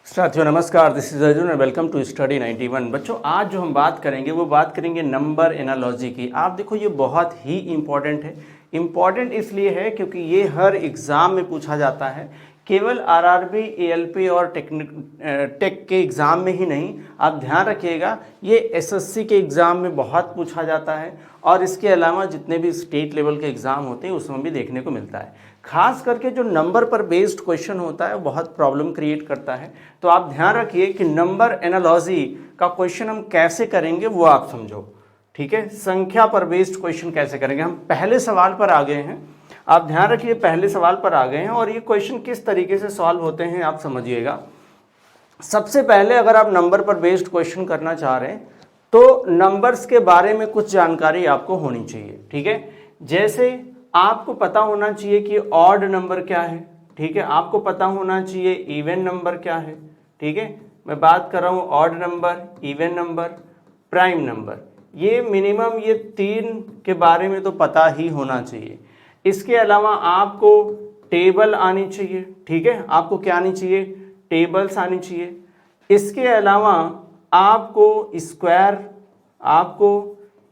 साथियों नमस्कार, this is Arjun and welcome to study 91। बच्चों आज जो हम बात करेंगे वो बात करेंगे नंबर एनालॉजी की। आप देखो ये बहुत ही इम्पॉर्टेंट है। इम्पॉर्टेंट इसलिए है क्योंकि ये हर एग्ज़ाम में पूछा जाता है, केवल आरआरबी, एएलपी और टेक के एग्ज़ाम में ही नहीं। आप ध्यान रखिएगा ये एसएससी के एग्ज़ाम में बहुत पूछा जाता है और इसके अलावा जितने भी स्टेट लेवल के एग्ज़ाम होते हैं उसमें भी देखने को मिलता है। खास करके जो नंबर पर बेस्ड क्वेश्चन होता है बहुत प्रॉब्लम क्रिएट करता है। तो आप ध्यान रखिए कि नंबर एनालॉजी का क्वेश्चन हम कैसे करेंगे वो आप समझो, ठीक है। संख्या पर बेस्ड क्वेश्चन कैसे करेंगे, हम पहले सवाल पर आ गए हैं। आप ध्यान रखिए पहले सवाल पर आ गए हैं और ये क्वेश्चन किस तरीके से सॉल्व होते हैं आप समझिएगा। सबसे पहले अगर आप नंबर पर बेस्ड क्वेश्चन करना चाह रहे हैं तो नंबर्स के बारे में कुछ जानकारी आपको होनी चाहिए, ठीक है। जैसे आपको पता होना चाहिए कि ऑड नंबर क्या है, ठीक है। आपको पता होना चाहिए इवन नंबर क्या है, ठीक है। मैं बात कर रहा हूँ odd number, even number, prime number. ये मिनिमम ये तीन के बारे में तो पता ही होना चाहिए। इसके अलावा आपको टेबल आनी चाहिए, ठीक है। आपको क्या आनी चाहिए, टेबल्स आनी चाहिए। इसके अलावा आपको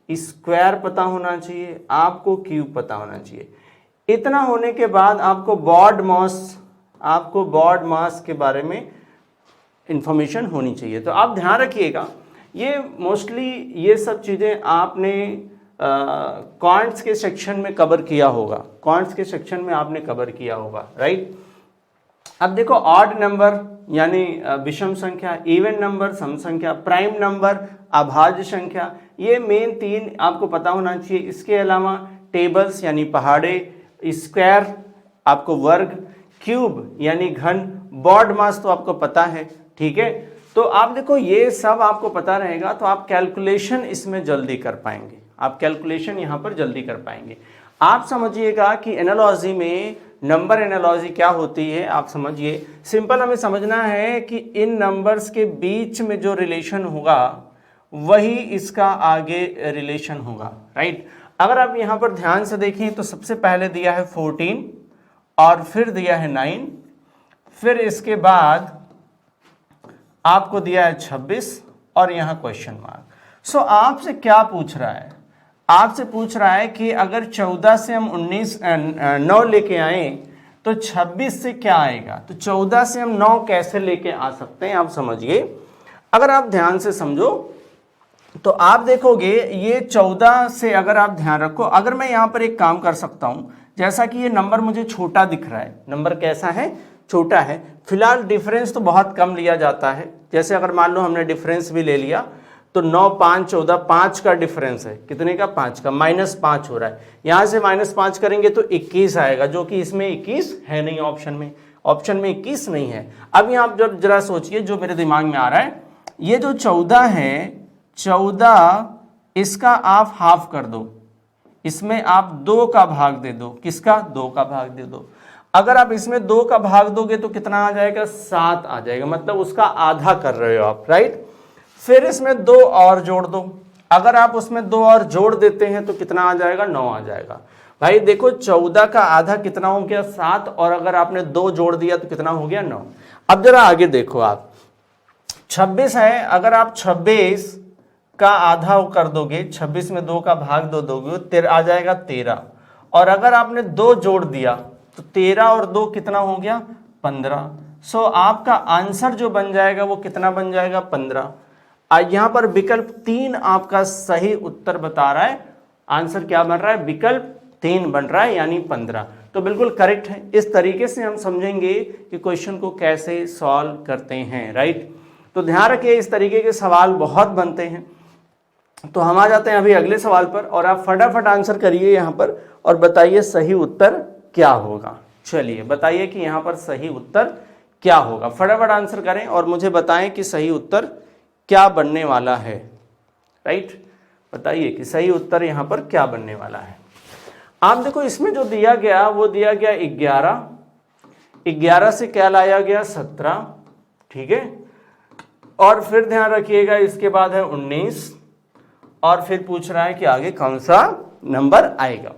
स्क्वायर पता होना चाहिए, आपको क्यूब पता होना चाहिए। इतना होने के बाद आपको बॉड मास के बारे में इंफॉर्मेशन होनी चाहिए। तो आप ध्यान रखिएगा ये मोस्टली ये सब चीज़ें आपने क्वांट्स के सेक्शन में कवर किया होगा, राइट। अब देखो ऑड नंबर यानी विषम संख्या, इवन नंबर सम संख्या, प्राइम नंबर अभाज्य संख्या, ये मेन तीन आपको पता होना चाहिए। इसके अलावा टेबल्स यानी पहाड़े, स्क्वायर आपको वर्ग, क्यूब यानी घन, बॉड मास तो आपको पता है, ठीक है। तो आप देखो ये सब आपको पता रहेगा तो आप कैलकुलेशन इसमें जल्दी कर पाएंगे, आप समझिएगा कि एनालॉजी में नंबर एनालॉजी क्या होती है। आप समझिए, सिंपल हमें समझना है कि इन नंबर्स के बीच में जो रिलेशन होगा वही इसका आगे रिलेशन होगा, राइट। अगर आप यहाँ पर ध्यान से देखें तो सबसे पहले दिया है 14 और फिर दिया है 9, फिर इसके बाद आपको दिया है 26 और यहाँ क्वेश्चन मार्क। सो आपसे क्या पूछ रहा है, आपसे पूछ रहा है कि अगर 14 से हम 9 लेके आए तो 26 से क्या आएगा। तो 14 से हम 9 कैसे लेके आ सकते हैं आप समझिए। अगर आप ध्यान से समझो तो आप देखोगे ये 14 से अगर आप ध्यान रखो, अगर मैं यहाँ पर एक काम कर सकता हूँ, जैसा कि ये नंबर मुझे छोटा दिख रहा है, नंबर कैसा है, छोटा है। फिलहाल डिफरेंस तो बहुत कम लिया जाता है। जैसे अगर मान लो हमने डिफरेंस भी ले लिया तो 9, 5, 14, 5 का डिफरेंस है, कितने का, 5 का, -5 हो रहा है। यहाँ से -5 करेंगे तो 21 आएगा, जो कि इसमें 21 है नहीं, ऑप्शन में 21 नहीं है। अब यहाँ आप जरा सोचिए, जो मेरे दिमाग में आ रहा है, ये जो 14 है, 14 इसका आप हाफ कर दो, इसमें आप 2 का भाग दे दो, किसका, 2 का भाग दे दो। अगर आप इसमें 2 का भाग दोगे तो कितना आ जाएगा, 7 आ जाएगा, मतलब उसका आधा कर रहे हो आप, राइट। फिर इसमें 2 और जोड़ दो, अगर आप उसमें 2 और जोड़ देते हैं तो कितना आ जाएगा, 9 आ जाएगा। भाई देखो 14 का आधा कितना हो गया, 7, और अगर आपने 2 जोड़ दिया तो कितना हो गया, 9। अब जरा आगे देखो, आप 26 है, अगर आप 26 का आधा कर दोगे, 26 में 2 का भाग दोगे आ जाएगा 13, और अगर आपने 2 जोड़ दिया तो 13 और 2 कितना हो गया, 15। सो आपका आंसर जो बन जाएगा वो कितना बन जाएगा, 15। यहाँ पर विकल्प 3 आपका सही उत्तर बता रहा है। आंसर क्या बन रहा है, विकल्प 3 बन रहा है, यानी 15। तो बिल्कुल करेक्ट है। इस तरीके से हम समझेंगे कि क्वेश्चन को कैसे सॉल्व करते हैं, राइट। तो ध्यान रखिए इस तरीके के सवाल बहुत बनते हैं। तो हम आ जाते हैं अभी अगले सवाल पर, और आप फटाफट आंसर करिए यहाँ पर और बताइए सही उत्तर क्या होगा। चलिए बताइए कि यहाँ पर सही उत्तर क्या होगा, फटाफट आंसर करें और मुझे बताएं कि सही उत्तर क्या बनने वाला है, राइट। बताइए कि सही उत्तर यहाँ पर क्या बनने वाला है। आप देखो इसमें जो दिया गया वो दिया गया 11 से क्या लाया गया, 17, ठीक है। और फिर ध्यान रखिएगा इसके बाद है 19, और फिर पूछ रहा है कि आगे कौन सा नंबर आएगा।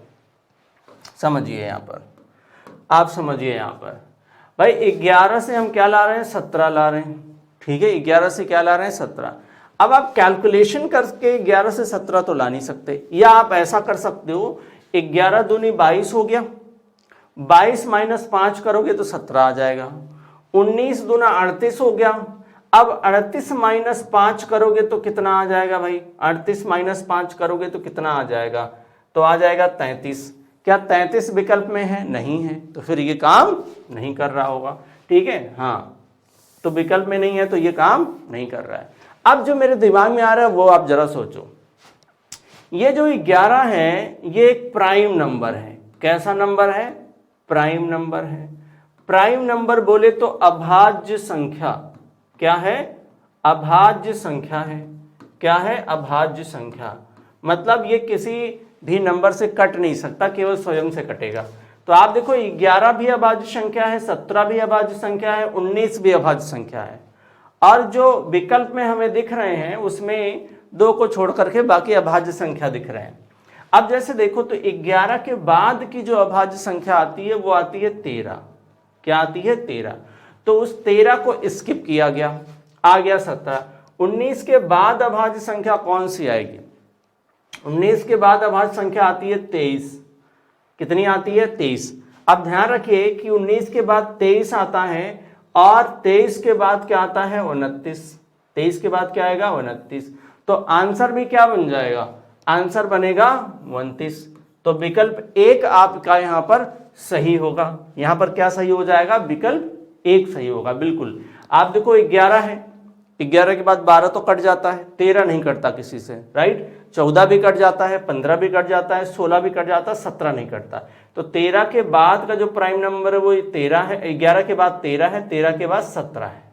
समझिए यहाँ पर, आप समझिए यहाँ पर भाई 11 से हम क्या ला रहे हैं, 17 ला रहे हैं, ठीक है, 11 से क्या ला रहे हैं 17। अब आप कैलकुलेशन करके 11 से 17 तो ला नहीं सकते, या आप ऐसा कर सकते हो 11 दूनी 22 हो गया, 22 माइनस 5 करोगे तो 17 आ जाएगा। 19 दूना 38 हो गया, अब 38 माइनस 5 करोगे तो कितना आ जाएगा भाई, 38 माइनस 5 करोगे तो कितना आ जाएगा, तो आ जाएगा 33। क्या 33 विकल्प में है? नहीं है, तो फिर ये काम नहीं कर रहा होगा। ठीक है, हाँ, तो विकल्प में नहीं है तो ये काम नहीं कर रहा है। अब जो मेरे दिमाग में आ रहा है वो आप जरा सोचो, ये जो 11 है ये एक प्राइम नंबर है। कैसा नंबर है? प्राइम नंबर है। प्राइम नंबर बोले तो अभाज्य संख्या। क्या है? अभाज्य संख्या है। क्या है? अभाज्य संख्या। मतलब ये किसी भी नंबर से कट नहीं सकता, केवल स्वयं से कटेगा। तो आप देखो 11 भी अभाज्य संख्या है, 17 भी अभाज्य संख्या है, 19 भी अभाज्य संख्या है, और जो विकल्प में हमें दिख रहे हैं उसमें 2 को छोड़ करके बाकी अभाज्य संख्या दिख रहे हैं। अब जैसे देखो तो 11 के बाद की जो अभाज्य संख्या आती है वो आती है 13। क्या आती है? 13। तो उस 13 को स्किप किया गया, आ गया 17। 19 के बाद अभाज्य संख्या कौन सी आएगी? 19 के बाद अभाज्य संख्या आती है 23। कितनी आती है? 23। अब ध्यान रखिए कि 19 के बाद 23 आता है और 23 के बाद क्या आता है? 29। 23 के बाद क्या आएगा? 29। तो आंसर भी क्या बन जाएगा? आंसर बनेगा 29। तो विकल्प 1 आपका यहां पर सही होगा। यहां पर क्या सही हो जाएगा? विकल्प 1 सही होगा। बिल्कुल। आप देखो 11 है, 11 के बाद 12 तो कट जाता है, 13 नहीं कटता किसी से, राइट। 14 भी कट जाता है, 15 भी कट जाता है, 16 भी कट जाता है, 17 नहीं कटता। तो 13 के बाद का जो प्राइम नंबर है वो 13 है। 11 के बाद 13 है, 13 के बाद 17 है।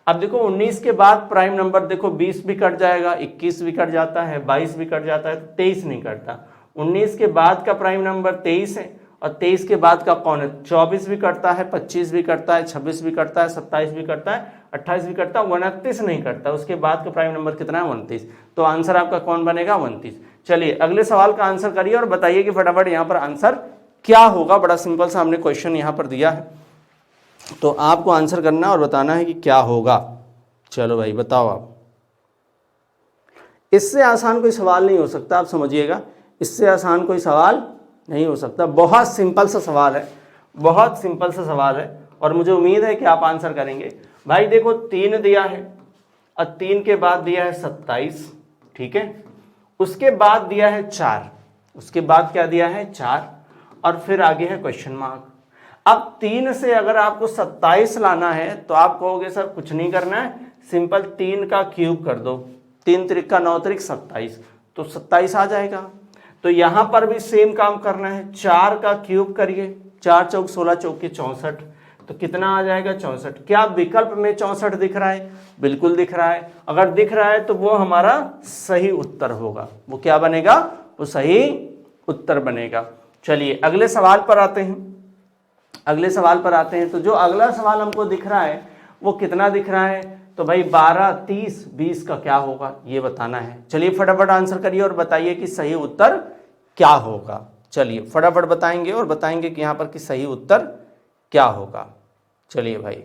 अब देखो 19 के बाद प्राइम नंबर देखो 20 भी कट जाएगा, 21 भी कट जाता है, 22 भी कट जाता है, तो 23 नहीं कटता। 19 के बाद का प्राइम नंबर 23 है, और 23 के बाद का कौन है? 24 भी कटता है, 25 भी कटता है, 26 भी कटता है, 27 भी कटता है, 28 भी कटता है, 29 नहीं कटता। उसके बाद का प्राइम नंबर कितना है? 29। तो आंसर आपका कौन बनेगा? 29। चलिए अगले सवाल का आंसर करिए और बताइए कि फटाफट यहाँ पर आंसर क्या होगा। बड़ा सिंपल सा हमने क्वेश्चन यहाँ पर दिया है, तो आपको आंसर करना और बताना है कि क्या होगा। चलो भाई बताओ आप। इससे आसान कोई सवाल नहीं हो सकता, आप समझिएगा, इससे आसान कोई सवाल नहीं हो सकता। बहुत सिंपल सा सवाल है, बहुत सिंपल सा सवाल है, और मुझे उम्मीद है कि आप आंसर करेंगे। भाई देखो 3 दिया है और 3 के बाद दिया है 27, ठीक है। उसके बाद दिया है 4, उसके बाद क्या दिया है? 4, और फिर आगे है क्वेश्चन मार्क। अब 3 से अगर आपको 27 लाना है तो आप कहोगे सर कुछ नहीं करना है, सिंपल 3 का क्यूब कर दो, 3 त्रिक 9 त्रिक 27, तो 27 आ जाएगा। तो यहां पर भी सेम काम करना है, 4 का क्यूब करिए, 4 चौक 16 चौक के 64, तो कितना आ जाएगा? 64। क्या विकल्प में 64 दिख रहा है? बिल्कुल दिख रहा है। अगर दिख रहा है तो वो हमारा सही उत्तर होगा। वो क्या बनेगा? वो सही उत्तर बनेगा। चलिए अगले सवाल पर आते हैं। अगले सवाल पर आते हैं तो जो अगला सवाल हमको दिख रहा है वो कितना दिख रहा है? तो भाई 12, 30, 20 का क्या होगा ये बताना है। चलिए फटाफट आंसर करिए और बताइए कि सही उत्तर क्या होगा। चलिए फटाफट बताएंगे और बताएंगे कि यहाँ पर कि सही उत्तर क्या होगा। चलिए भाई।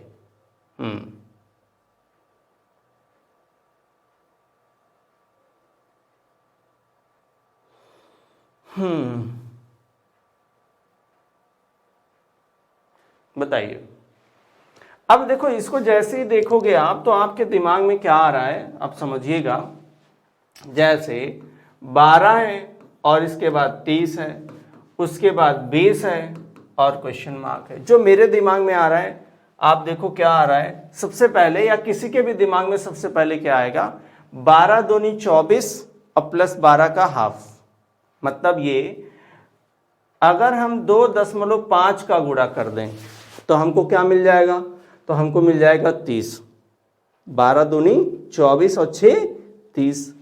बताइए। अब देखो इसको जैसे ही देखोगे आप तो आपके दिमाग में क्या आ रहा है आप समझिएगा। जैसे 12 है और इसके बाद 30 है, उसके बाद 20 है और क्वेश्चन मार्क है। जो मेरे दिमाग में आ रहा है आप देखो क्या आ रहा है सबसे पहले, या किसी के भी दिमाग में सबसे पहले क्या आएगा? 12 दूनी 24 और प्लस 12 का हाफ। मतलब ये अगर हम 2.5 का गुणा कर दें तो हमको क्या मिल जाएगा? तो हमको मिल जाएगा 30। 12 दूनी 24 और 6 30।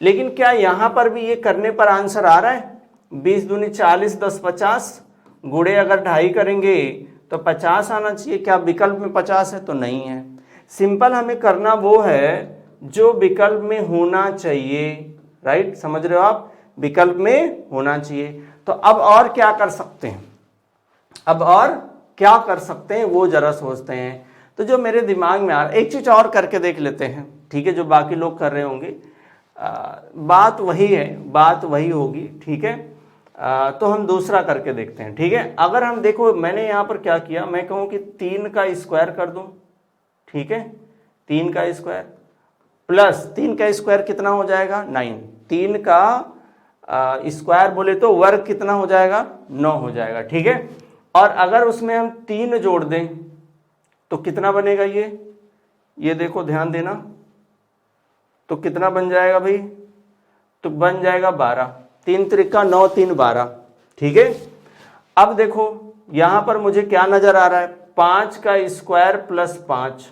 लेकिन क्या यहां पर भी ये करने पर आंसर आ रहा है? 20 दूनी 40, 10 50, गुणे अगर 2.5 करेंगे तो 50 आना चाहिए। क्या विकल्प में 50 है? तो नहीं है। सिंपल हमें करना वो है जो विकल्प में होना चाहिए, राइट। समझ रहे हो आप? विकल्प में होना चाहिए। तो अब और क्या कर सकते हैं? अब और क्या कर सकते हैं वो जरा सोचते हैं। तो जो मेरे दिमाग में आ रहा है, एक चीज़ और करके देख लेते हैं, ठीक है, जो बाकी लोग कर रहे होंगे, बात वही है, बात वही होगी, ठीक है। तो हम दूसरा करके देखते हैं, ठीक है। अगर हम देखो, मैंने यहाँ पर क्या किया, मैं कहूँ कि 3 का स्क्वायर कर दूँ, ठीक है, 3 का स्क्वायर प्लस 3 का स्क्वायर कितना हो जाएगा 9, 3 का स्क्वायर बोले तो वर्ग कितना हो जाएगा 9 हो जाएगा, ठीक है। और अगर उसमें हम 3 जोड़ दें तो कितना बनेगा, ये देखो ध्यान देना, तो कितना बन जाएगा भाई, तो बन जाएगा 12, 3 त्रिका 9, 3 12, ठीक है। अब देखो यहां पर मुझे क्या नजर आ रहा है, 5 का स्क्वायर प्लस 5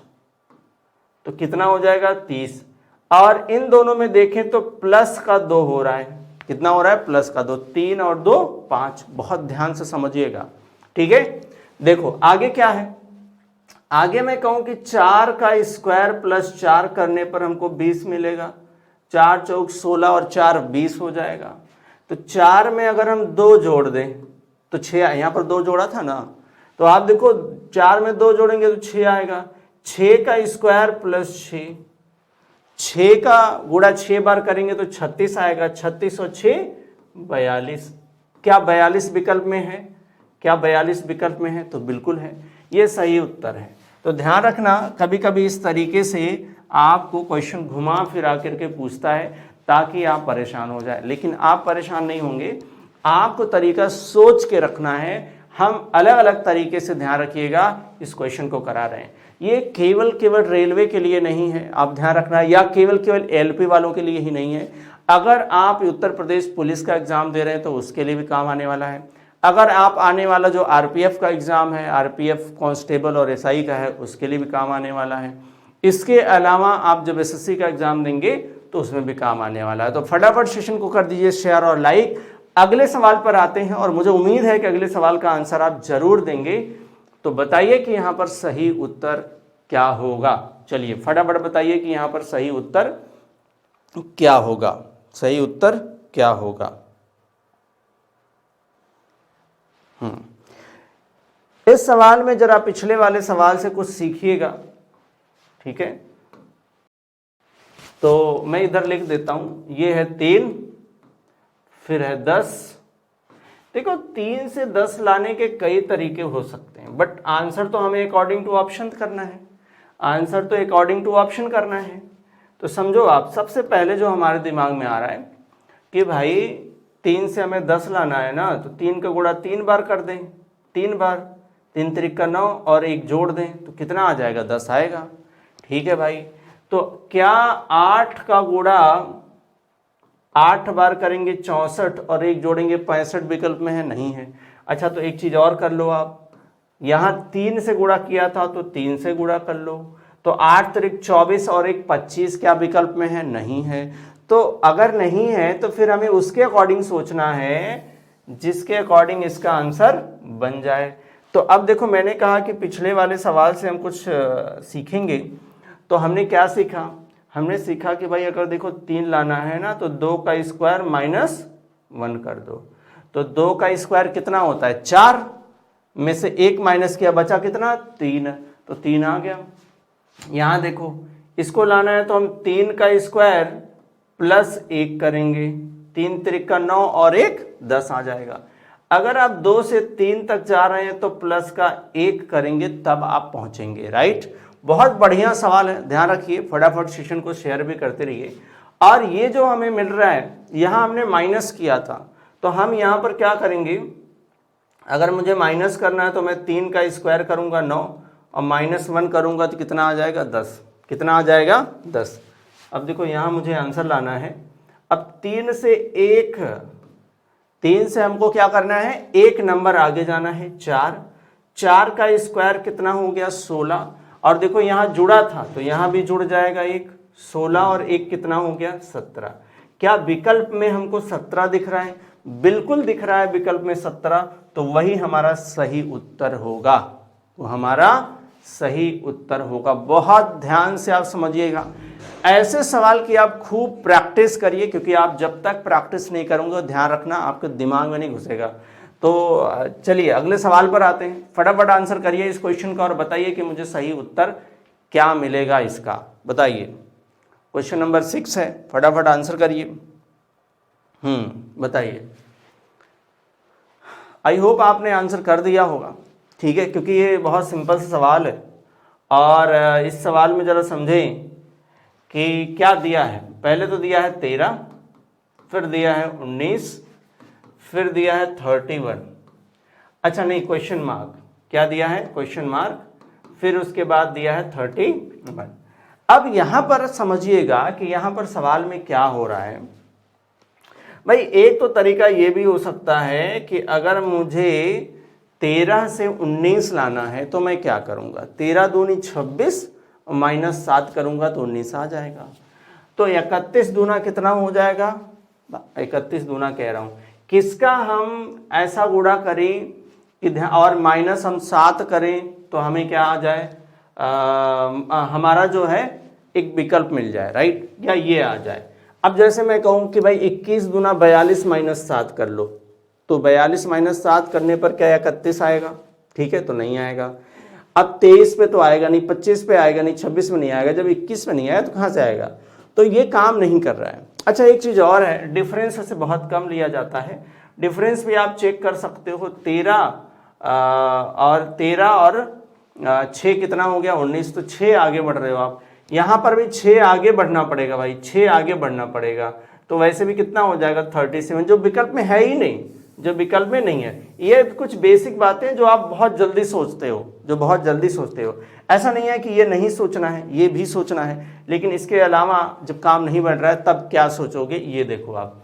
तो कितना हो जाएगा 30, और इन दोनों में देखें तो प्लस का 2 हो रहा है, कितना हो रहा है प्लस का 2, 3 और 2 5, बहुत ध्यान से समझिएगा, ठीक है। देखो आगे क्या है, आगे मैं कहूं कि 4 का स्क्वायर प्लस 4 करने पर हमको 20 मिलेगा, 4 चौक 16 और 4 20 हो जाएगा। तो 4 में अगर हम 2 जोड़ दें तो 6, यहाँ पर 2 जोड़ा था ना, तो आप देखो 4 में 2 जोड़ेंगे तो 6 आएगा, 6 का स्क्वायर प्लस 6, 6 का गुणा 6 बार करेंगे तो 36 आएगा, 36 और 6 42। क्या 42 विकल्प में है, क्या 42 विकल्प में है, तो बिल्कुल है, ये सही उत्तर है। तो ध्यान रखना, कभी कभी इस तरीके से आपको क्वेश्चन घुमा फिरा करके पूछता है ताकि आप परेशान हो जाए, लेकिन आप परेशान नहीं होंगे, आपको तरीका सोच के रखना है। हम अलग अलग तरीके से, ध्यान रखिएगा, इस क्वेश्चन को करा रहे हैं। ये केवल रेलवे के लिए नहीं है, आप ध्यान रखना, या केवल एलपी वालों के लिए ही नहीं है। अगर आप उत्तर प्रदेश पुलिस का एग्जाम दे रहे हैं तो उसके लिए भी काम आने वाला है। अगर आप आने वाला जो आरपीएफ का एग्जाम है, आरपीएफ कांस्टेबल और एसआई का है, उसके लिए भी काम आने वाला है। इसके अलावा आप जब एसएससी का एग्जाम देंगे तो उसमें भी काम आने वाला है। तो फटाफट सेशन को कर दीजिए शेयर और लाइक। अगले सवाल पर आते हैं, और मुझे उम्मीद है कि अगले सवाल का आंसर आप जरूर देंगे। तो बताइए कि यहाँ पर सही उत्तर क्या होगा। चलिए फटाफट बताइए कि यहाँ पर सही उत्तर क्या होगा, सही उत्तर क्या होगा। इस सवाल में जरा पिछले वाले सवाल से कुछ सीखिएगा, ठीक है। तो मैं इधर लिख देता हूं, ये है 3, फिर है 10। देखो 3 से 10 लाने के कई तरीके हो सकते हैं, बट आंसर तो हमें अकॉर्डिंग टू ऑप्शन करना है, आंसर तो अकॉर्डिंग टू ऑप्शन करना है। तो समझो आप, सबसे पहले जो हमारे दिमाग में आ रहा है कि भाई 3 से हमें 10 लाना है ना, तो 3 का गुणा 3 बार कर दें, 3 बार, 3 त्रिका 9 और 1 जोड़ दें तो कितना आ जाएगा 10 आएगा, ठीक है भाई। तो क्या 8 का गुणा 8 बार करेंगे 64 और 1 जोड़ेंगे 65 विकल्प में है, नहीं है। अच्छा तो एक चीज और कर लो आप, यहाँ 3 से गुणा किया था तो 3 से गुणा कर लो, तो 8 त्रिक 24 और 1 25 क्या विकल्प में है, नहीं है। तो अगर नहीं है तो फिर हमें उसके अकॉर्डिंग सोचना है जिसके अकॉर्डिंग इसका आंसर बन जाए। तो अब देखो मैंने कहा कि पिछले वाले सवाल से हम कुछ सीखेंगे। तो हमने क्या सीखा, हमने सीखा कि भाई अगर देखो 3 लाना है ना, तो 2 का स्क्वायर -1 कर दो, तो 2 का स्क्वायर कितना होता है 4, में से 1 माइनस किया बचा कितना 3, तो 3 आ गया। यहाँ देखो इसको लाना है तो हम 3 का स्क्वायर प्लस 1 करेंगे, 3 त्रिका 9 और 1 10 आ जाएगा। अगर आप 2 से 3 तक जा रहे हैं तो प्लस का 1 करेंगे तब आप पहुंचेंगे, राइट। बहुत बढ़िया सवाल है, ध्यान रखिए, फटाफट सेशन को शेयर भी करते रहिए। और ये जो हमें मिल रहा है, यहाँ हमने माइनस किया था, तो हम यहाँ पर क्या करेंगे, अगर मुझे माइनस करना है तो मैं 3 का स्क्वायर करूंगा 9 और -1 करूंगा तो कितना आ जाएगा 10, कितना आ जाएगा 10। अब देखो यहाँ मुझे आंसर लाना है। अब 3 से हमको क्या करना है, 1 नंबर आगे जाना है, 4 का स्क्वायर कितना हो गया 16, और देखो यहाँ जुड़ा था तो यहाँ भी जुड़ जाएगा 1, 16 और 1 कितना हो गया 17। क्या विकल्प में हमको 17 दिख रहा है, बिल्कुल दिख रहा है विकल्प में 17, तो वही हमारा सही उत्तर होगा, वो हमारा सही उत्तर होगा। बहुत ध्यान से आप समझिएगा, ऐसे सवाल की आप खूब प्रैक्टिस करिए, क्योंकि आप जब तक प्रैक्टिस नहीं करोगे ध्यान रखना आपके दिमाग में नहीं घुसेगा। तो चलिए अगले सवाल पर आते हैं। फटाफट आंसर करिए इस क्वेश्चन का और बताइए कि मुझे सही उत्तर क्या मिलेगा इसका, बताइए। क्वेश्चन नंबर 6 है, फटाफट आंसर करिए। बताइए। आई होप आपने आंसर कर दिया होगा, ठीक है, क्योंकि ये बहुत सिंपल सा सवाल है। और इस सवाल में ज़रा समझें कि क्या दिया है। पहले तो दिया है 13, फिर दिया है 19, फिर दिया है 31। अच्छा नहीं, क्वेश्चन मार्क क्या दिया है, क्वेश्चन मार्क, फिर उसके बाद दिया है 31। अब यहाँ पर समझिएगा कि यहाँ पर सवाल में क्या हो रहा है भाई। एक तो तरीका ये भी हो सकता है कि अगर मुझे 13 से 19 लाना है तो मैं क्या करूँगा, 13 दूनी 26 और -7 करूँगा तो 19 आ जाएगा। तो 31 दूना कितना हो जाएगा, 31 दूना कह रहा हूँ, किसका हम ऐसा गुणा करें और माइनस हम 7 करें तो हमें क्या आ जाए, हमारा जो है एक विकल्प मिल जाए, राइट, या ये आ जाए। अब जैसे मैं कहूँ कि भाई 21 दूना 42 -7 कर लो, तो 42 -7 करने पर क्या 31 आएगा, ठीक है, तो नहीं आएगा। अब 23 पे तो आएगा नहीं, 25 पे आएगा नहीं, 26 में नहीं आएगा, जब 21 में नहीं आया तो कहाँ से आएगा, तो ये काम नहीं कर रहा है। अच्छा एक चीज़ और है, डिफरेंस से बहुत कम लिया जाता है। डिफरेंस भी आप चेक कर सकते हो, 13 और 6 कितना हो गया 19, तो 6 आगे बढ़ रहे हो आप। यहाँ पर भी 6 आगे बढ़ना पड़ेगा भाई, 6 आगे बढ़ना पड़ेगा, तो वैसे भी कितना हो जाएगा 37, जो विकल्प में है ही नहीं, जो विकल्प में नहीं है। ये कुछ बेसिक बातें जो आप बहुत जल्दी सोचते हो, जो बहुत जल्दी सोचते हो। ऐसा नहीं है कि ये नहीं सोचना है, ये भी सोचना है, लेकिन इसके अलावा जब काम नहीं बढ़ रहा है तब क्या सोचोगे, ये देखो आप।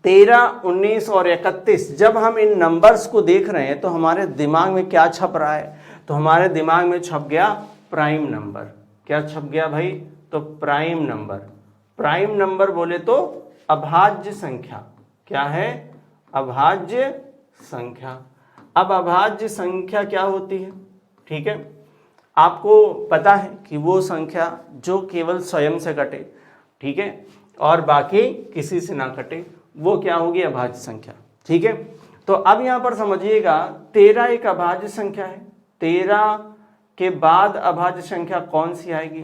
13, 19 और 31 जब हम इन नंबर्स को देख रहे हैं तो हमारे दिमाग में क्या छप रहा है, तो हमारे दिमाग में छप गया प्राइम नंबर। क्या छप गया भाई, तो प्राइम नंबर। प्राइम नंबर बोले तो अभाज्य संख्या, क्या है, अभाज्य संख्या। अब अभाज्य संख्या क्या होती है, ठीक है, आपको पता है कि वो संख्या जो केवल स्वयं से कटे, ठीक है, और बाकी किसी से ना कटे, वो क्या होगी, अभाज्य संख्या, ठीक है। तो अब यहाँ पर समझिएगा 13 एक अभाज्य संख्या है, 13 के बाद अभाज्य संख्या कौन सी आएगी,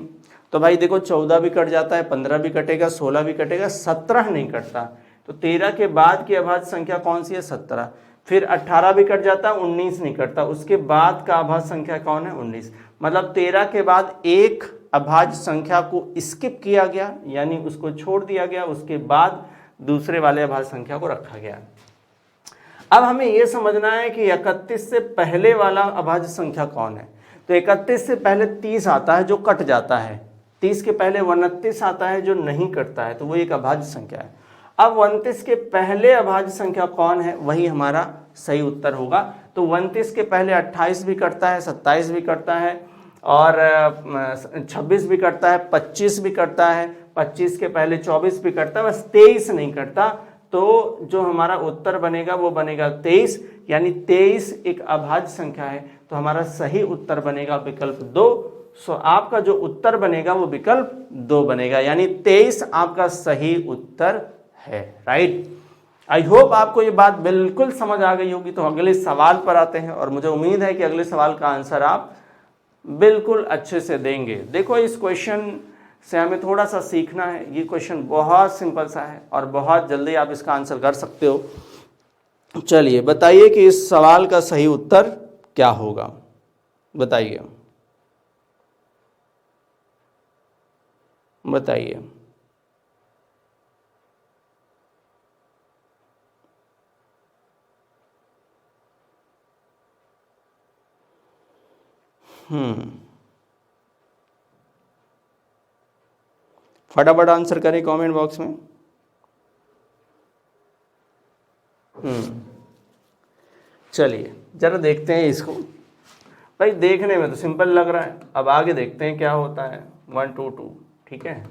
तो भाई देखो 14 भी कट जाता है, 15 भी कटेगा, 16 भी कटेगा, 17 नहीं कटता। तो 13 के बाद की अभाज्य संख्या कौन सी है, 17। फिर 18 भी कट जाता है, 19 नहीं कटता, उसके बाद का अभाज्य संख्या कौन है, 19। मतलब 13 के बाद एक अभाज्य संख्या को स्किप किया गया, यानी उसको छोड़ दिया गया, उसके बाद दूसरे वाले अभाज्य संख्या को रखा गया। अब हमें यह समझना है कि 31 से पहले वाला अभाज्य संख्या कौन है। तो 31 से पहले 30 आता है जो कट जाता है, 30 के पहले 29 आता है जो नहीं कटता है, तो वो एक अभाज्य संख्या है। अब 29 के पहले अभाज्य संख्या कौन है, वही हमारा सही उत्तर होगा। तो 29 के पहले 28 भी कटता है, 27 भी कटता है, और 26 भी कटता है, 25 भी कटता है, 25 के पहले 24 भी कटता है, बस 23 नहीं कटता। तो जो हमारा उत्तर बनेगा वो बनेगा 23, यानी 23 एक अभाज्य संख्या है, तो हमारा सही उत्तर बनेगा विकल्प 2। सो आपका जो उत्तर बनेगा वो विकल्प 2 बनेगा, यानी 23 आपका सही उत्तर है, राइट। आई होप आपको ये बात बिल्कुल समझ आ गई होगी। तो अगले सवाल पर आते हैं, और मुझे उम्मीद है कि अगले सवाल का आंसर आप बिल्कुल अच्छे से देंगे। देखो इस क्वेश्चन से हमें थोड़ा सा सीखना है। ये क्वेश्चन बहुत सिंपल सा है और बहुत जल्दी आप इसका आंसर कर सकते हो। चलिए बताइए कि इस सवाल का सही उत्तर क्या होगा, बताइए बताइए। फटाफट आंसर करें कमेंट बॉक्स में। चलिए जरा देखते हैं इसको। भाई देखने में तो सिंपल लग रहा है, अब आगे देखते हैं क्या होता है। 1 2 2, ठीक है,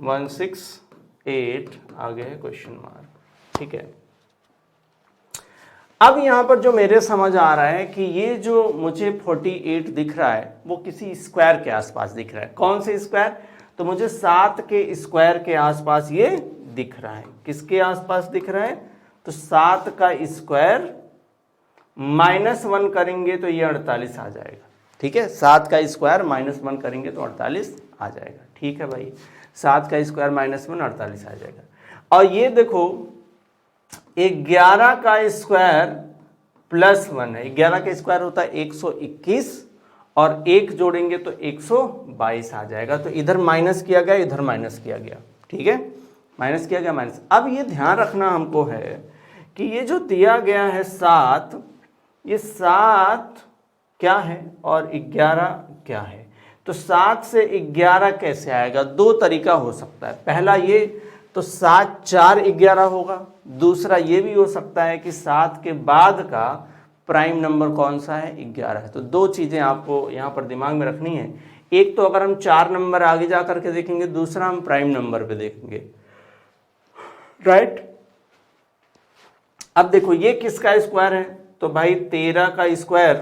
1 6 8 आगे है क्वेश्चन मार्क, ठीक है। अब यहाँ पर जो मेरे समझ आ रहा है कि ये जो मुझे 48 दिख रहा है वो किसी स्क्वायर के आसपास दिख रहा है। कौन से स्क्वायर, तो मुझे 7 के स्क्वायर के आसपास ये दिख रहा है। किसके आसपास दिख रहा है, तो 7 का स्क्वायर -1 करेंगे तो ये 48 आ जाएगा। ठीक है, 7 का स्क्वायर -1 करेंगे तो 48 आ जाएगा। ठीक है भाई, 7 का स्क्वायर -1 48 आ जाएगा। और ये देखो 11 का स्क्वायर +1 है। 11 का स्क्वायर होता है 121 और 1 जोड़ेंगे तो 122 आ जाएगा। तो इधर माइनस किया गया, इधर माइनस किया गया। ठीक है, माइनस किया गया, माइनस। अब ये ध्यान रखना हमको है कि ये जो दिया गया है 7, ये 7 क्या है और 11 क्या है। तो 7 से 11 कैसे आएगा? दो तरीका हो सकता है। पहला ये, तो 7 4 11 होगा। दूसरा ये भी हो सकता है कि 7 के बाद का प्राइम नंबर कौन सा है? 11 है। तो दो चीज़ें आपको यहाँ पर दिमाग में रखनी है। एक तो अगर हम 4 नंबर आगे जा करके देखेंगे, दूसरा हम प्राइम नंबर पे देखेंगे। राइट, अब देखो ये किसका स्क्वायर है? तो भाई 13 का स्क्वायर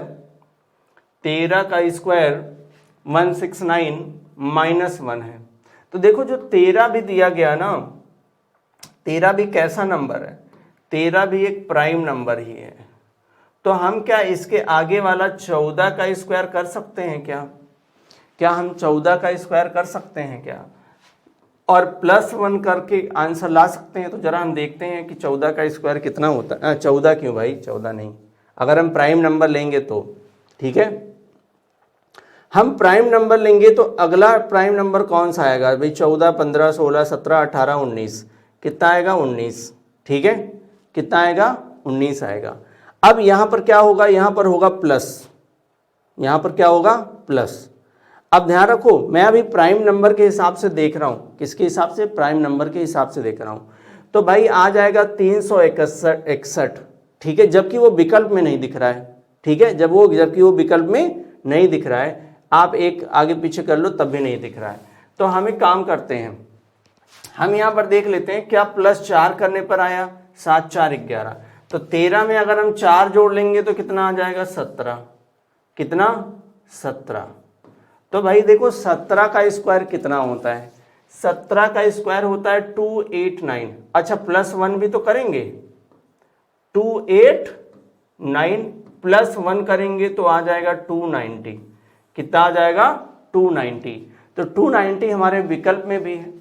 169 -1 है। तो देखो जो 13 भी दिया गया ना, 13 भी कैसा नंबर है? 13 भी एक प्राइम नंबर ही है। तो हम क्या इसके आगे वाला 14 का स्क्वायर कर सकते हैं क्या हम 14 का स्क्वायर कर सकते हैं क्या? और +1 करके आंसर ला सकते हैं? तो जरा हम देखते हैं कि 14 का स्क्वायर कितना होता है। 14 क्यों भाई? 14 नहीं, अगर हम प्राइम नंबर लेंगे तो। ठीक है, हम प्राइम नंबर लेंगे तो अगला प्राइम नंबर कौन सा आएगा भाई? 14, 15, 16, 17, 18, 19। कितना आएगा? 19। ठीक है, कितना आएगा? 19 आएगा। अब यहाँ पर क्या होगा? यहाँ पर होगा प्लस, यहाँ पर क्या होगा? प्लस। अब ध्यान रखो, मैं अभी प्राइम नंबर के हिसाब से देख रहा हूँ। किसके हिसाब से? प्राइम नंबर के हिसाब से देख रहा हूँ। तो भाई आ जाएगा 361। ठीक है, जबकि वो विकल्प में नहीं दिख रहा है। ठीक है, जबकि वो विकल्प में नहीं दिख रहा है। आप एक आगे पीछे कर लो तब भी नहीं दिख रहा है। तो हम एक काम करते हैं, हम यहाँ पर देख लेते हैं क्या +4 करने पर आया? 7 4 11। तो 13 में अगर हम 4 जोड़ लेंगे तो कितना आ जाएगा? 17। कितना? 17। तो भाई देखो 17 का स्क्वायर कितना होता है? 17 का स्क्वायर होता है 289। अच्छा +1 भी तो करेंगे, 289 +1 करेंगे तो आ जाएगा 290। कितना आ जाएगा? 290। तो 290 हमारे विकल्प में भी है,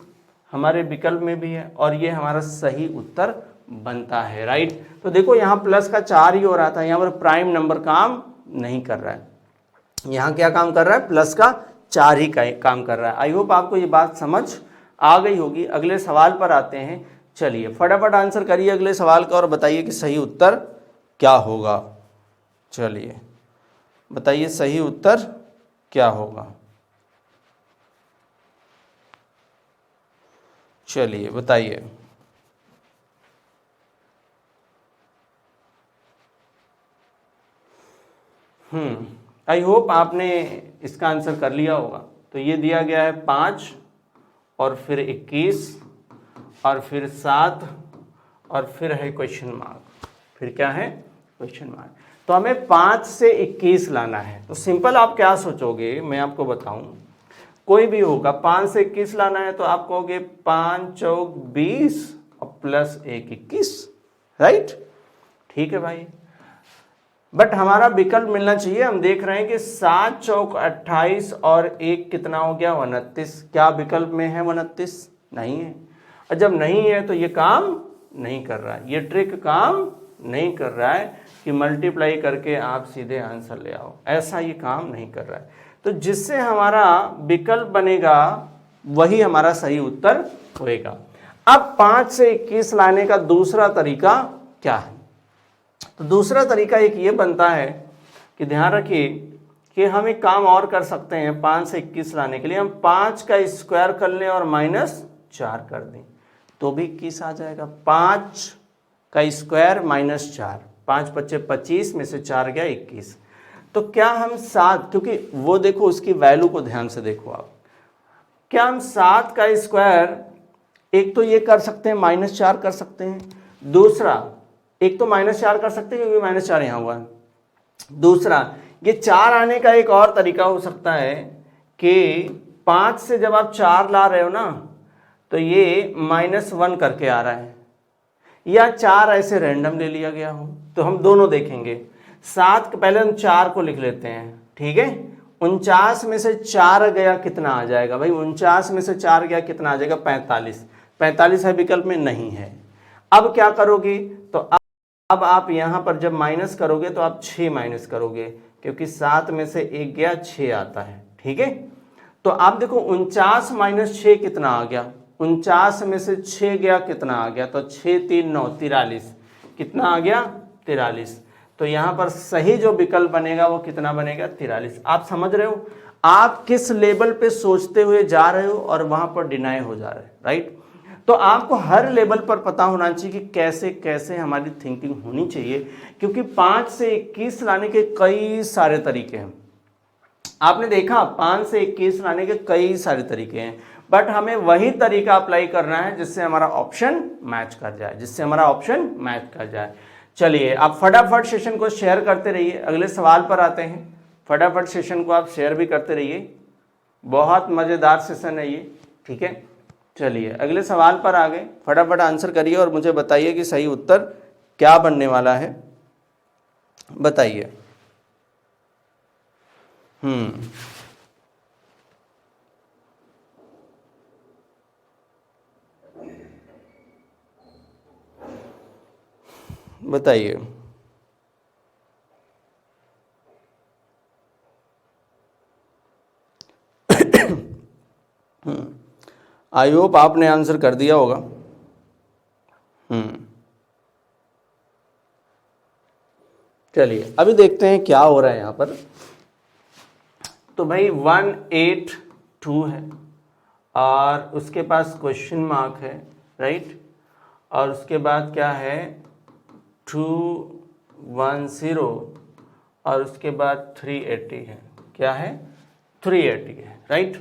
हमारे विकल्प में भी है, और ये हमारा सही उत्तर बनता है। राइट, तो देखो यहाँ प्लस का 4 ही हो रहा था, यहाँ पर प्राइम नंबर काम नहीं कर रहा है। यहाँ क्या काम कर रहा है? प्लस का 4 ही काम कर रहा है। आई होप आपको ये बात समझ आ गई होगी। अगले सवाल पर आते हैं। चलिए फटाफट आंसर करिए अगले सवाल का और बताइए कि सही उत्तर क्या होगा। चलिए बताइए सही उत्तर क्या होगा। चलिए बताइए। आई होप आपने इसका आंसर कर लिया होगा। तो ये दिया गया है 5 और फिर 21 और फिर 7 और फिर है क्वेश्चन मार्क। फिर क्या है? Question mark. तो हमें 5 से 21 लाना है। तो सिंपल आप क्या सोचोगे, मैं आपको बताऊं, कोई भी होगा 5 से 21 लाना है तो आप कहोगे 5 चौक 20 और +1 21। राइट, ठीक है भाई, बट हमारा विकल्प मिलना चाहिए। हम देख रहे हैं कि 7 चौक 28 और 1 कितना हो गया? 29। क्या विकल्प में है 29? नहीं है। और जब नहीं है तो ये काम नहीं कर रहा है, ये ट्रिक काम नहीं कर रहा है कि मल्टीप्लाई करके आप सीधे आंसर ले आओ। ऐसा ये काम नहीं कर रहा है। तो जिससे हमारा विकल्प बनेगा वही हमारा सही उत्तर होएगा। अब 5 से 21 लाने का दूसरा तरीका क्या है? तो दूसरा तरीका एक ये बनता है कि ध्यान रखिए कि हम एक काम और कर सकते हैं। 5 से 21 लाने के लिए हम 5 का स्क्वायर कर लें और -4 कर दें तो भी 21 आ जाएगा। 5 का स्क्वायर -4, 5 × 5 = 25 में से 4 गया 21। तो क्या हम 7, क्योंकि वो देखो उसकी वैल्यू को ध्यान से देखो आप, क्या हम 7 का स्क्वायर एक तो ये कर सकते हैं -4 कर सकते हैं, दूसरा एक तो -4 कर सकते हैं क्योंकि -4 यहाँ हुआ है, दूसरा ये 4 आने का एक और तरीका हो सकता है कि 5 से जब आप 4 ला रहे हो ना तो ये -1 करके आ रहा है, या 4 ऐसे रैंडम ले लिया गया हो, तो हम दोनों देखेंगे। 7 के पहले हम 4 को लिख लेते हैं, ठीक है। 49 में से 4 गया कितना आ जाएगा भाई, 49 में से 4 गया कितना आ जाएगा 45। 45 है विकल्प में, नहीं है। अब क्या करोगे, तो अब आप यहां पर जब माइनस करोगे तो आप 6 माइनस करोगे, क्योंकि 7 में से 1 गया 6 आता है, ठीक है। तो आप देखो 49 माइनस 6 कितना आ गया, 49 में से 6 गया कितना आ गया, तो 6 3 9 43, कितना आ गया 43। तो यहां पर सही जो विकल्प बनेगा वो कितना बनेगा 43। आप समझ रहे हो आप किस लेवल पे सोचते हुए जा रहे हो और वहां पर डिनाई हो जा रहे हैं, राइट। तो आपको हर लेवल पर पता होना चाहिए कि कैसे कैसे हमारी थिंकिंग होनी चाहिए, क्योंकि 5 से 21 लाने के कई सारे तरीके हैं। आपने देखा 5 से 21 लाने के कई सारे तरीके हैं, बट हमें वही तरीका अप्लाई करना है जिससे हमारा ऑप्शन मैच कर जाए, जिससे हमारा ऑप्शन मैच कर जाए। चलिए आप फटाफट सेशन को शेयर करते रहिए, अगले सवाल पर आते हैं। फटाफट सेशन को आप शेयर भी करते रहिए, बहुत मज़ेदार सेशन है ये, ठीक है। चलिए अगले सवाल पर आ गए, फटाफट आंसर करिए और मुझे बताइए कि सही उत्तर क्या बनने वाला है, बताइए। बताइए। आई होप आपने आंसर कर दिया होगा। चलिए अभी देखते हैं क्या हो रहा है यहाँ पर। तो भाई 182 है और उसके पास क्वेश्चन मार्क है, राइट। और उसके बाद क्या है 210 और उसके बाद 380 है, क्या है 380 है, राइट।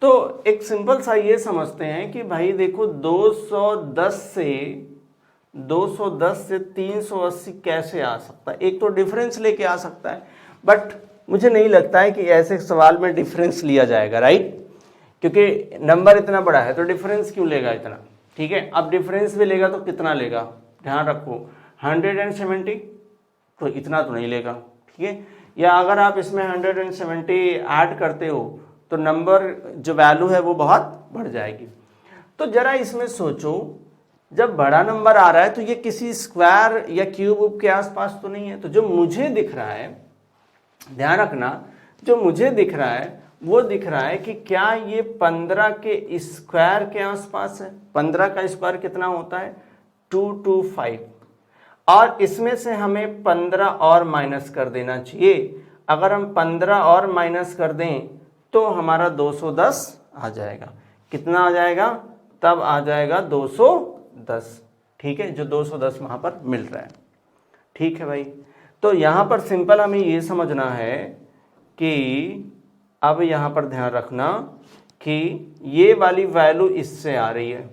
तो एक सिंपल सा ये समझते हैं कि भाई देखो 210 से 380 कैसे आ सकता है। एक तो डिफरेंस लेके आ सकता है, बट मुझे नहीं लगता है कि ऐसे सवाल में डिफरेंस लिया जाएगा, राइट, क्योंकि नंबर इतना बड़ा है तो डिफरेंस क्यों लेगा इतना, ठीक है। अब डिफरेंस भी लेगा तो कितना लेगा, ध्यान रखो 170, तो इतना तो नहीं लेगा, ठीक है। या अगर आप इसमें 170 ऐड करते हो तो नंबर जो वैल्यू है वो बहुत बढ़ जाएगी। तो जरा इसमें सोचो, जब बड़ा नंबर आ रहा है तो ये किसी स्क्वायर या क्यूब के आसपास तो नहीं है। तो जो मुझे दिख रहा है, ध्यान रखना, जो मुझे दिख रहा है वो दिख रहा है कि क्या ये 15 के स्क्वायर के आसपास है। 15 का स्क्वायर कितना होता है 225, और इसमें से हमें 15 और माइनस कर देना चाहिए। अगर हम 15 और माइनस कर दें तो हमारा 210 आ जाएगा। कितना आ जाएगा, तब आ जाएगा 210, ठीक है, जो 210 वहाँ पर मिल रहा है, ठीक है भाई। तो यहाँ पर सिंपल हमें ये समझना है कि अब यहाँ पर ध्यान रखना कि ये वाली वैल्यू इससे आ रही है।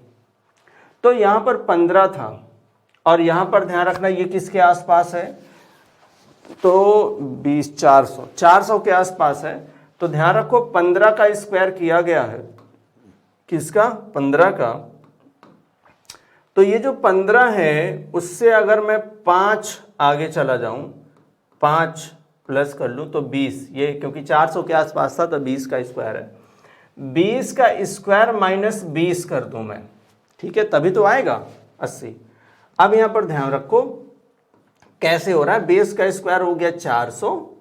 तो यहाँ पर 15 था और यहाँ पर ध्यान रखना ये किसके आसपास है, तो 20 400 के आसपास है। तो ध्यान रखो 15 का स्क्वायर किया गया है, किसका 15 का। तो ये जो 15 है उससे अगर मैं 5 आगे चला जाऊं, 5 प्लस कर लूं तो 20, ये क्योंकि 400 के आसपास था तो 20 का स्क्वायर है। 20 का स्क्वायर माइनस 20 कर दूं मैं, ठीक है, तभी तो आएगा 80। अब यहां पर ध्यान रखो कैसे हो रहा है, 20 का स्क्वायर हो गया 400,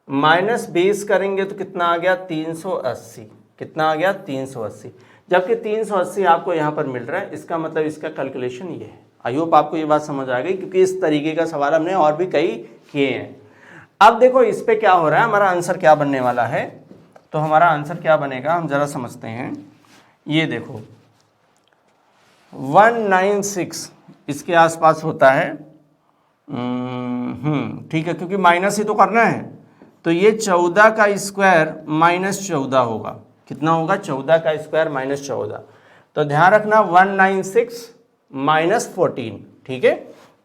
माइनस 20 करेंगे तो कितना आ गया 380, कितना आ गया 380, जबकि 380 आपको यहाँ पर मिल रहा है। इसका मतलब इसका कैलकुलेशन ये है। आई होप आपको ये बात समझ आ गई, क्योंकि इस तरीके का सवाल हमने और भी कई किए हैं। अब देखो इस पे क्या हो रहा है, हमारा आंसर क्या बनने वाला है। तो हमारा आंसर क्या बनेगा हम जरा समझते हैं। ये देखो 196 इसके आसपास होता है, ठीक है, क्योंकि माइनस ही तो करना है। तो ये 14 का स्क्वायर माइनस 14 होगा, कितना होगा 14 का स्क्वायर माइनस 14। तो ध्यान रखना 196 माइनस 14, ठीक है,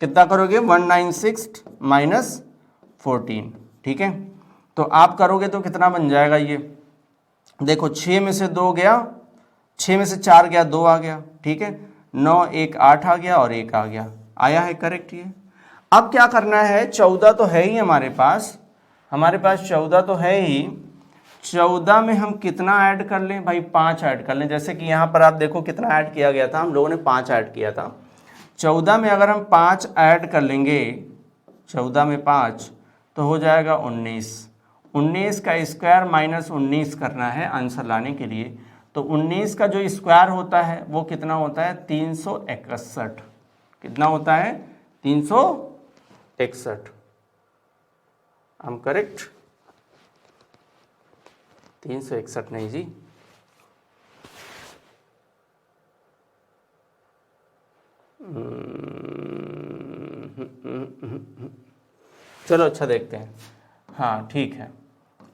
कितना करोगे 196 माइनस 14, ठीक है। तो आप करोगे तो कितना बन जाएगा, ये देखो 6 में से 2 गया, 6 में से 4 गया 2 आ गया, ठीक है। 9 1 8 आ गया और 1 आ गया, आया है करेक्ट ये। अब क्या करना है, 14 तो है ही हमारे पास 14 तो है ही। 14 में हम कितना ऐड कर लें भाई, 5 ऐड कर लें। जैसे कि यहाँ पर आप देखो कितना ऐड किया गया था, हम लोगों ने 5 ऐड किया था। 14 में अगर हम 5 ऐड कर लेंगे, 14 में 5 तो हो जाएगा 19। 19 का स्क्वायर माइनस 19 करना है आंसर लाने के लिए। तो 19 का जो स्क्वायर होता है वो कितना होता है, 361। कितना होता है, 361। हम करेक्ट, 361 नहीं जी, चलो अच्छा देखते हैं। हाँ ठीक है,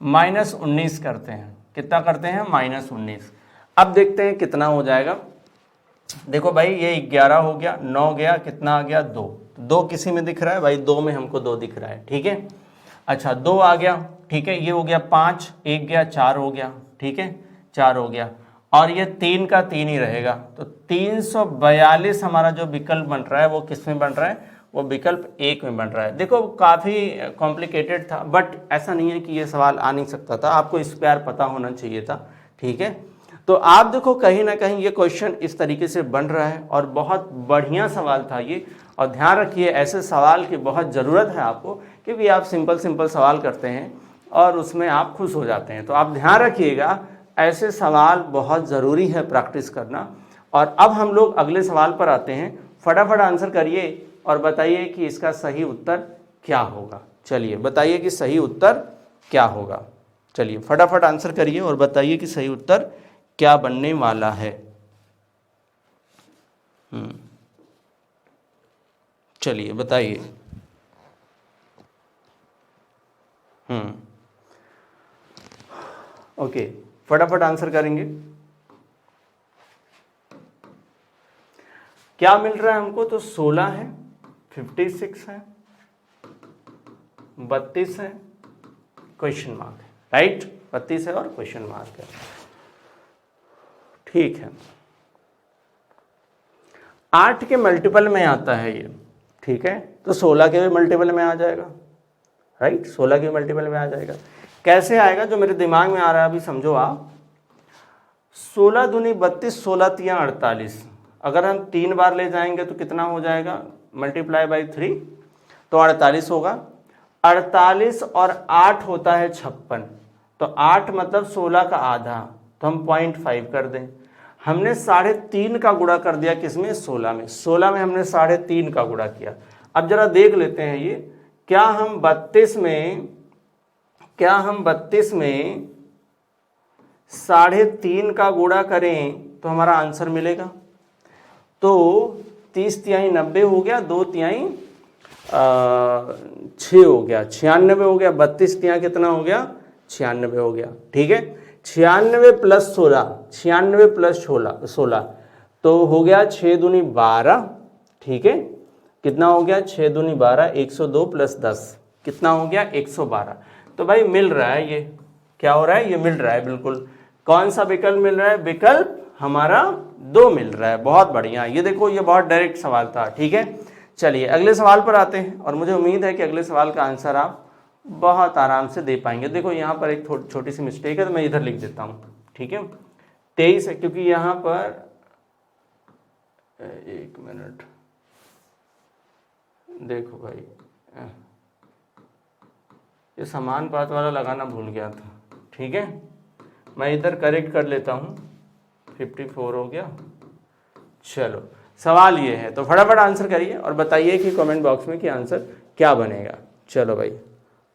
माइनस 19 करते हैं। कितना करते हैं, माइनस 19। अब देखते हैं कितना हो जाएगा। देखो भाई ये 11 हो गया, 9 गया, कितना आ गया, 2। 2 किसी में दिख रहा है भाई, 2 में हमको 2 दिख रहा है, ठीक है। अच्छा 2 आ गया, ठीक है, ये हो गया 5, 1 गया, 4 हो गया, ठीक है, 4 हो गया, और ये 3 का 3 ही रहेगा। तो 342 हमारा जो विकल्प बन रहा है वो किस में बन रहा है, वो विकल्प 1 में बन रहा है। देखो काफ़ी कॉम्प्लिकेटेड था, बट ऐसा नहीं है कि ये सवाल आ नहीं सकता था, आपको स्क्वायर पता होना चाहिए था, ठीक है। तो आप देखो कहीं ना कहीं ये क्वेश्चन इस तरीके से बन रहा है और बहुत बढ़िया सवाल था ये। और ध्यान रखिए ऐसे सवाल की बहुत ज़रूरत है आपको, क्योंकि आप सिंपल सवाल करते हैं और उसमें आप खुश हो जाते हैं। तो आप ध्यान रखिएगा ऐसे सवाल बहुत ज़रूरी है प्रैक्टिस करना। और अब हम लोग अगले सवाल पर आते हैं। फटाफट आंसर करिए और बताइए कि इसका सही उत्तर क्या होगा। चलिए बताइए कि सही उत्तर क्या होगा। चलिए फटाफट आंसर करिए और बताइए कि सही उत्तर क्या बनने वाला है। चलिए बताइए। ओके फटाफट आंसर करेंगे। क्या मिल रहा है हमको, तो 16 है, 56 है, 32 है, क्वेश्चन मार्क है, राइट। 32 है और क्वेश्चन मार्क है, ठीक है। 8 के मल्टीपल में आता है ये, ठीक है, तो 16 के भी मल्टीपल में आ जाएगा, राइट। 16 के मल्टीपल में आ जाएगा। कैसे आएगा, जो मेरे दिमाग में आ रहा है अभी समझो आप। 16 दूनी 32, 16 तियां 48। अगर हम 3 बार ले जाएंगे तो कितना हो जाएगा, मल्टीप्लाई बाई 3, तो 48 होगा। 48 और 8 होता है 56, तो 8 मतलब 16 का आधा, तो हम 0.5 कर दें। हमने 3.5 का गुणा कर दिया किसमें, 16 में। 16 में हमने 3.5 का गुणा किया। अब जरा देख लेते हैं ये, क्या हम 32 में 3.5 का गुणा करें तो हमारा आंसर मिलेगा। तो 30 तिहाई 90 हो गया, 2 तिहाई 6 हो गया, 96 हो गया। 32 तिहाई कितना हो गया, 96 हो गया, ठीक है। 96 प्लस 16, 96 प्लस 16 तो हो गया 6 दूनी 12, ठीक है। कितना हो गया, 6 दूनी 12, 102 प्लस 10 कितना हो गया, 112। तो भाई मिल रहा है, ये क्या हो रहा है, ये मिल रहा है बिल्कुल। कौन सा विकल्प मिल रहा है, विकल्प हमारा 2 मिल रहा है। बहुत बढ़िया, ये देखो ये बहुत डायरेक्ट सवाल था, ठीक है। चलिए अगले सवाल पर आते हैं और मुझे उम्मीद है कि अगले सवाल का आंसर आप बहुत आराम से दे पाएंगे। देखो यहाँ पर एक छोटी सी मिस्टेक है, तो मैं इधर लिख देता हूँ, ठीक है। 23 है, क्योंकि यहाँ पर 1 मिनट देखो भाई, ये समान पात वाला लगाना भूल गया था, ठीक है। मैं इधर करेक्ट कर लेता हूँ, 54 हो गया। चलो सवाल ये है, तो फटाफट आंसर करिए और बताइए कि कमेंट बॉक्स में कि आंसर क्या बनेगा। चलो भाई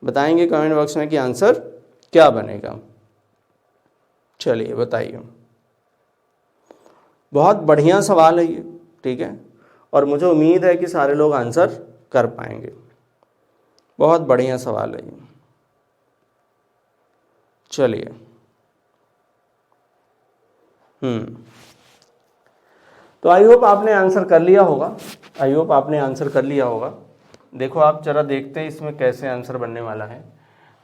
बताएंगे कमेंट बॉक्स में कि आंसर क्या बनेगा। चलिए बताइए। बहुत बढ़िया सवाल है ये, ठीक है, और मुझे उम्मीद है कि सारे लोग आंसर कर पाएंगे। बहुत बढ़िया सवाल है ये। चलिए तो आई होप आपने आंसर कर लिया होगा। देखो आप जरा देखते हैं इसमें कैसे आंसर बनने वाला है।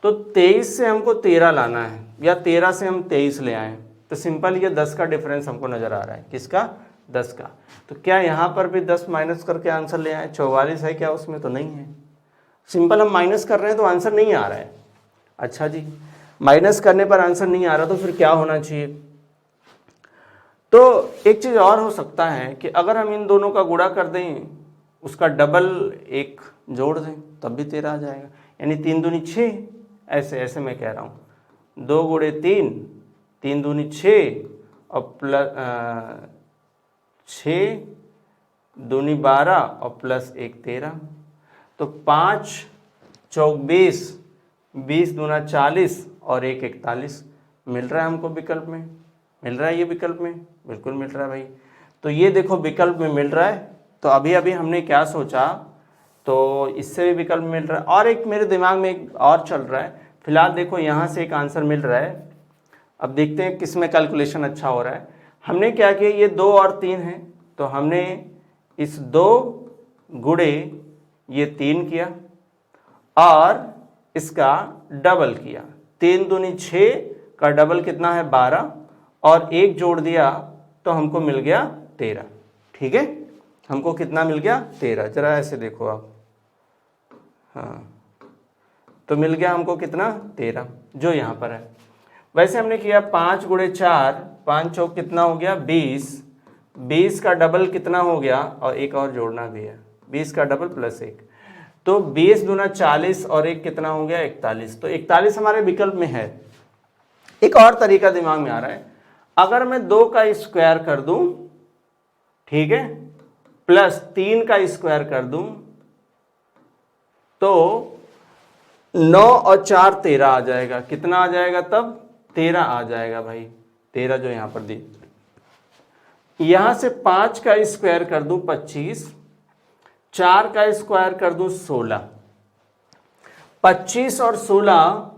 तो 23 से हमको 13 लाना है, या 13 से हम 23 ले आए, तो सिंपल ये 10 का डिफरेंस हमको नजर आ रहा है। किसका, 10 का। तो क्या यहाँ पर भी 10 माइनस करके आंसर ले आए? 44 है क्या उसमें? तो नहीं है। सिंपल हम माइनस कर रहे हैं तो आंसर नहीं आ रहा है। अच्छा जी, माइनस करने पर आंसर नहीं आ रहा तो फिर क्या होना चाहिए? तो एक चीज़ और हो सकता है कि अगर हम इन दोनों का गुणा कर दें, उसका डबल एक जोड़ दें, तब भी 13 आ जाएगा। यानी 3 दूनी 6, ऐसे मैं कह रहा हूँ, 2 गुणे 3, 3 दूनी 6 और प्लस 6 दूनी 12 और प्लस 1 13। तो 5 चौक 20, 20 दूना 40 और 1 41 मिल रहा है हमको विकल्प में। मिल रहा है ये विकल्प में? बिल्कुल मिल रहा है भाई। तो ये देखो विकल्प में मिल रहा है। तो अभी अभी हमने क्या सोचा, तो इससे भी विकल्प मिल रहा है। और एक मेरे दिमाग में एक और चल रहा है। फिलहाल देखो यहाँ से एक आंसर मिल रहा है। अब देखते हैं किस में कैलकुलेशन अच्छा हो रहा है। हमने क्या किया, ये 2 और 3 है, तो हमने इस 2 गुणे ये 3 किया और इसका डबल किया। 3 दूनी 6 का डबल कितना है? 12 और 1 जोड़ दिया तो हमको मिल गया 13। ठीक है, हमको कितना मिल गया? 13। जरा ऐसे देखो आप, हाँ, तो मिल गया हमको कितना? 13, जो यहाँ पर है। वैसे हमने किया 5 गुणे 4, 5 चौक कितना हो गया? 20, 20 का डबल कितना हो गया? और एक और जोड़ना भी है, 20 का डबल प्लस 1, तो 20 दूना 40 और 1 कितना हो गया? 41। तो 41 हमारे विकल्प में है। एक और तरीका दिमाग में आ रहा है, अगर मैं 2 का स्क्वायर कर दूं, ठीक है, प्लस 3 का स्क्वायर कर दूं, तो 9 और 4 13 आ जाएगा। कितना आ जाएगा तब? 13 आ जाएगा भाई। 13 जो यहां पर दी, यहां से 5 का स्क्वायर कर दूं 25, 4 का स्क्वायर कर दूं 16, 25 और 16,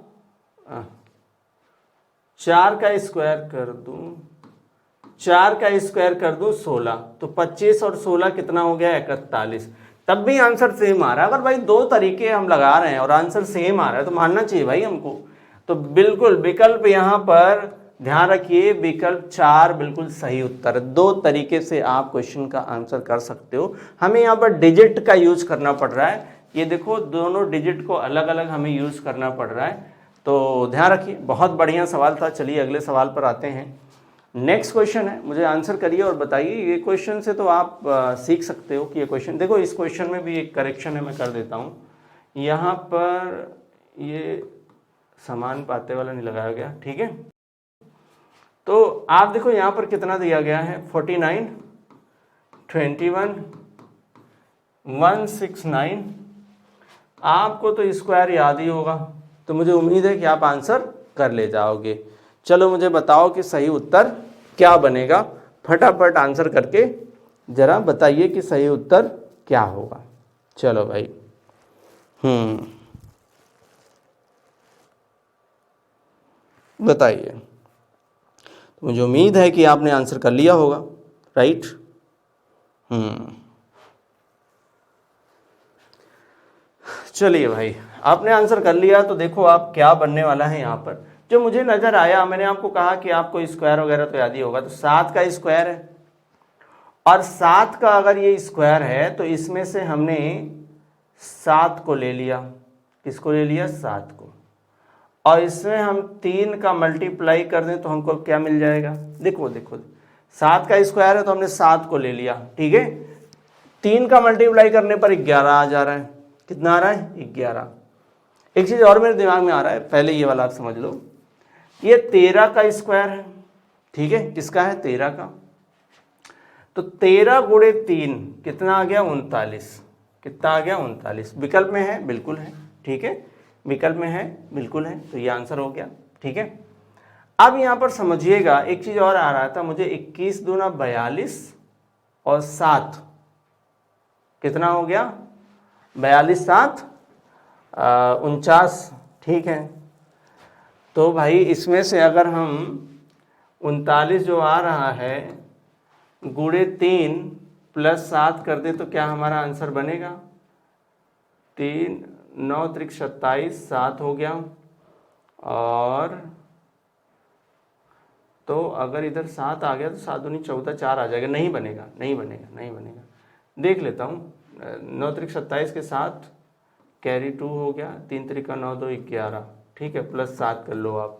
4 का स्क्वायर कर दूं, 4 का स्क्वायर कर दूं 16, तो 25 और 16 कितना हो गया? 41। तब भी आंसर सेम आ रहा है। अगर भाई 2 तरीके हम लगा रहे हैं और आंसर सेम आ रहा है तो मानना चाहिए भाई हमको। तो बिल्कुल विकल्प यहाँ पर ध्यान रखिए, विकल्प 4 बिल्कुल सही उत्तर है। 2 तरीके से आप क्वेश्चन का आंसर कर सकते हो। हमें यहाँ पर डिजिट का यूज करना पड़ रहा है। ये देखो, दोनों डिजिट को अलग अलग हमें यूज करना पड़ रहा है, तो ध्यान रखिए। बहुत बढ़िया सवाल था। चलिए अगले सवाल पर आते हैं। नेक्स्ट क्वेश्चन है, मुझे आंसर करिए और बताइए। ये क्वेश्चन से तो आप सीख सकते हो कि ये क्वेश्चन देखो, इस क्वेश्चन में भी एक करेक्शन है, मैं कर देता हूँ। यहाँ पर ये समान पाते वाला नहीं लगाया गया, ठीक है। तो आप देखो यहाँ पर कितना दिया गया है? 49, 21, 169। आपको तो स्क्वायर याद ही होगा, तो मुझे उम्मीद है कि आप आंसर कर ले जाओगे। चलो मुझे बताओ कि सही उत्तर क्या बनेगा। फटाफट आंसर करके जरा बताइए कि सही उत्तर क्या होगा। चलो भाई, बताइए। तो मुझे उम्मीद है कि आपने आंसर कर लिया होगा, राइट? चलिए भाई, आपने आंसर कर लिया तो देखो आप क्या बनने वाला है। यहाँ पर जो मुझे नजर आया, मैंने आपको कहा कि आपको स्क्वायर वगैरह तो याद ही होगा, तो 7 का स्क्वायर है और 7 का अगर ये स्क्वायर है तो इसमें से हमने 7 को ले लिया। किसको ले लिया? 7 को। और इसमें हम 3 का मल्टीप्लाई कर दें तो हमको क्या मिल जाएगा? देखो देखो, 7 का स्क्वायर है तो हमने 7 को ले लिया, ठीक है। 3 का मल्टीप्लाई करने पर 11 आ जा रहा है। कितना आ रहा है? 11। एक चीज और मेरे दिमाग में आ रहा है, पहले ये वाला आप समझ लो। ये 13 का स्क्वायर है, ठीक है। किसका है? 13 का। तो 13 गुणे 3 कितना आ गया? 39। कितना आ गया? 39। विकल्प में है? बिल्कुल है, ठीक है। विकल्प में है, बिल्कुल है, तो ये आंसर हो गया, ठीक है। अब यहां पर समझिएगा, एक चीज और आ रहा था मुझे। 21 दूना 42 और 7 कितना हो गया? 42 7 49, ठीक है। तो भाई इसमें से अगर हम 39 जो आ रहा है गुणे 3 प्लस 7 कर दे तो क्या हमारा आंसर बनेगा? 3 9 त्रिक 27, 7 हो गया और तो अगर इधर 7 आ गया तो 7 दूनी 14, 4 आ जाएगा, नहीं बनेगा, नहीं बनेगा, नहीं बनेगा। देख लेता हूँ, 9 त्रिक 27 के साथ कैरी 2 हो गया, 3 त्रिका 9, 2 11, ठीक है, प्लस 7 कर लो आप,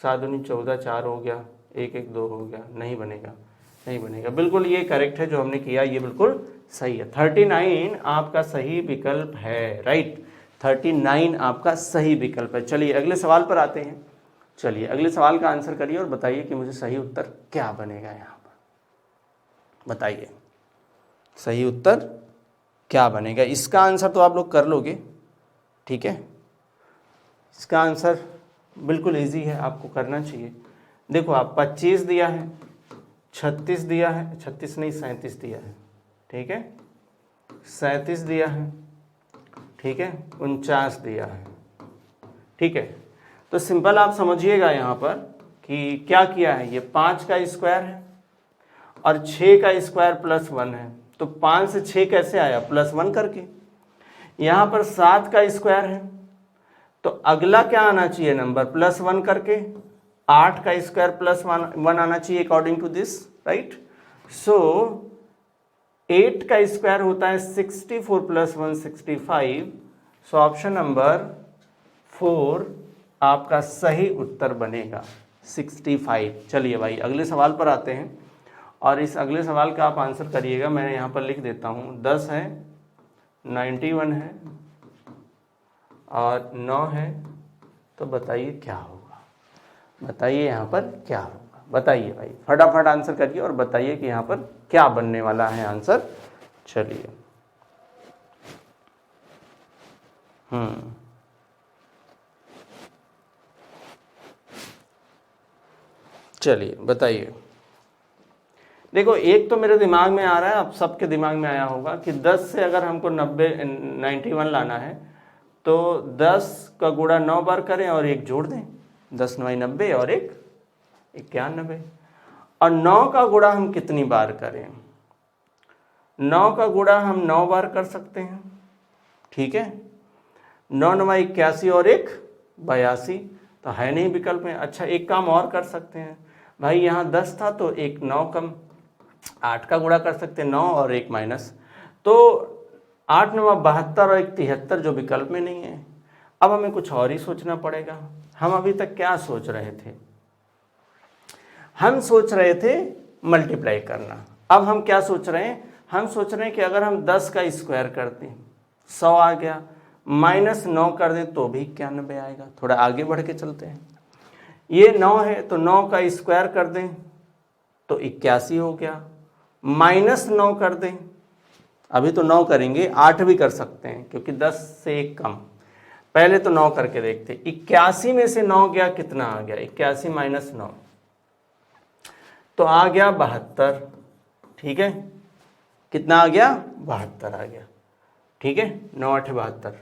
7 दूनी 14, 4 हो गया, 1 1 2 हो गया, नहीं बनेगा, नहीं बनेगा। बिल्कुल ये करेक्ट है जो हमने किया, ये बिल्कुल सही है। 39 आपका सही विकल्प है, राइट, 39 आपका सही विकल्प है। चलिए अगले सवाल पर आते हैं। चलिए अगले सवाल का आंसर करिए और बताइए कि मुझे सही उत्तर क्या बनेगा यहाँ पर। बताइए सही उत्तर क्या बनेगा। इसका आंसर तो आप लोग कर लोगे, ठीक है, इसका आंसर बिल्कुल इजी है, आपको करना चाहिए। देखो आप 25 दिया है, 36 दिया है, 36 नहीं 37 दिया है, ठीक है, 37 दिया है, ठीक है, 49 दिया है, ठीक है। तो सिंपल आप समझिएगा यहाँ पर कि क्या किया है, ये 5 का स्क्वायर है और 6 का स्क्वायर प्लस 1 है, तो 5 से 6 कैसे आया, प्लस 1 करके। यहाँ पर 7 का स्क्वायर है, तो अगला क्या आना चाहिए नंबर, प्लस 1 करके। 8 का स्क्वायर प्लस 1 आना चाहिए अकॉर्डिंग टू दिस, राइट। सो 8 का स्क्वायर होता है 64 प्लस 1 65। सो ऑप्शन नंबर 4 आपका सही उत्तर बनेगा 65। चलिए भाई अगले सवाल पर आते हैं और इस अगले सवाल का आप आंसर करिएगा। मैंने यहाँ पर लिख देता हूँ, 10 है, 91 है और 9 है, तो बताइए क्या होगा, बताइए यहाँ पर क्या होगा, बताइए भाई फटाफट आंसर करिए और बताइए कि यहाँ पर क्या बनने वाला है आंसर। चलिए चलिए बताइए। देखो एक तो मेरे दिमाग में आ रहा है, अब सबके दिमाग में आया होगा कि 10 से अगर हमको 91 लाना है तो 10 का गुणा 9 बार करें और 1 जोड़ दें, 10 9 90 और 1 91। और 9 का गुणा हम कितनी बार करें, 9 का गुणा हम 9 बार कर सकते हैं, ठीक है, 9 9 81 और 1 82, तो है नहीं विकल्प में। अच्छा एक काम और कर सकते हैं भाई, यहाँ 10 था तो 1 9 कम, 8 का गुणा कर सकते हैं, 9 और 1 माइनस, तो 8 9 72 और 1 73 जो विकल्प में नहीं है। अब हमें कुछ और ही सोचना पड़ेगा। हम अभी तक क्या सोच रहे थे, हम सोच रहे थे मल्टीप्लाई करना। अब हम क्या सोच रहे हैं, हम सोच रहे हैं कि अगर हम 10 का स्क्वायर करते हैं 100 आ गया, माइनस 9 कर दें तो भी 91 आएगा। थोड़ा आगे बढ़ के चलते हैं, ये 9 है तो 9 का स्क्वायर कर दें तो 81 हो गया, माइनस 9 कर दें, अभी तो 9 करेंगे, 8 भी कर सकते हैं क्योंकि 10 से 1 कम। पहले तो 9 करके देखते, 81 में से 9 गया कितना आ गया, 81 माइनस 9 तो आ गया 72, ठीक है, कितना आ गया, 72 आ गया, ठीक है, 9 8 72,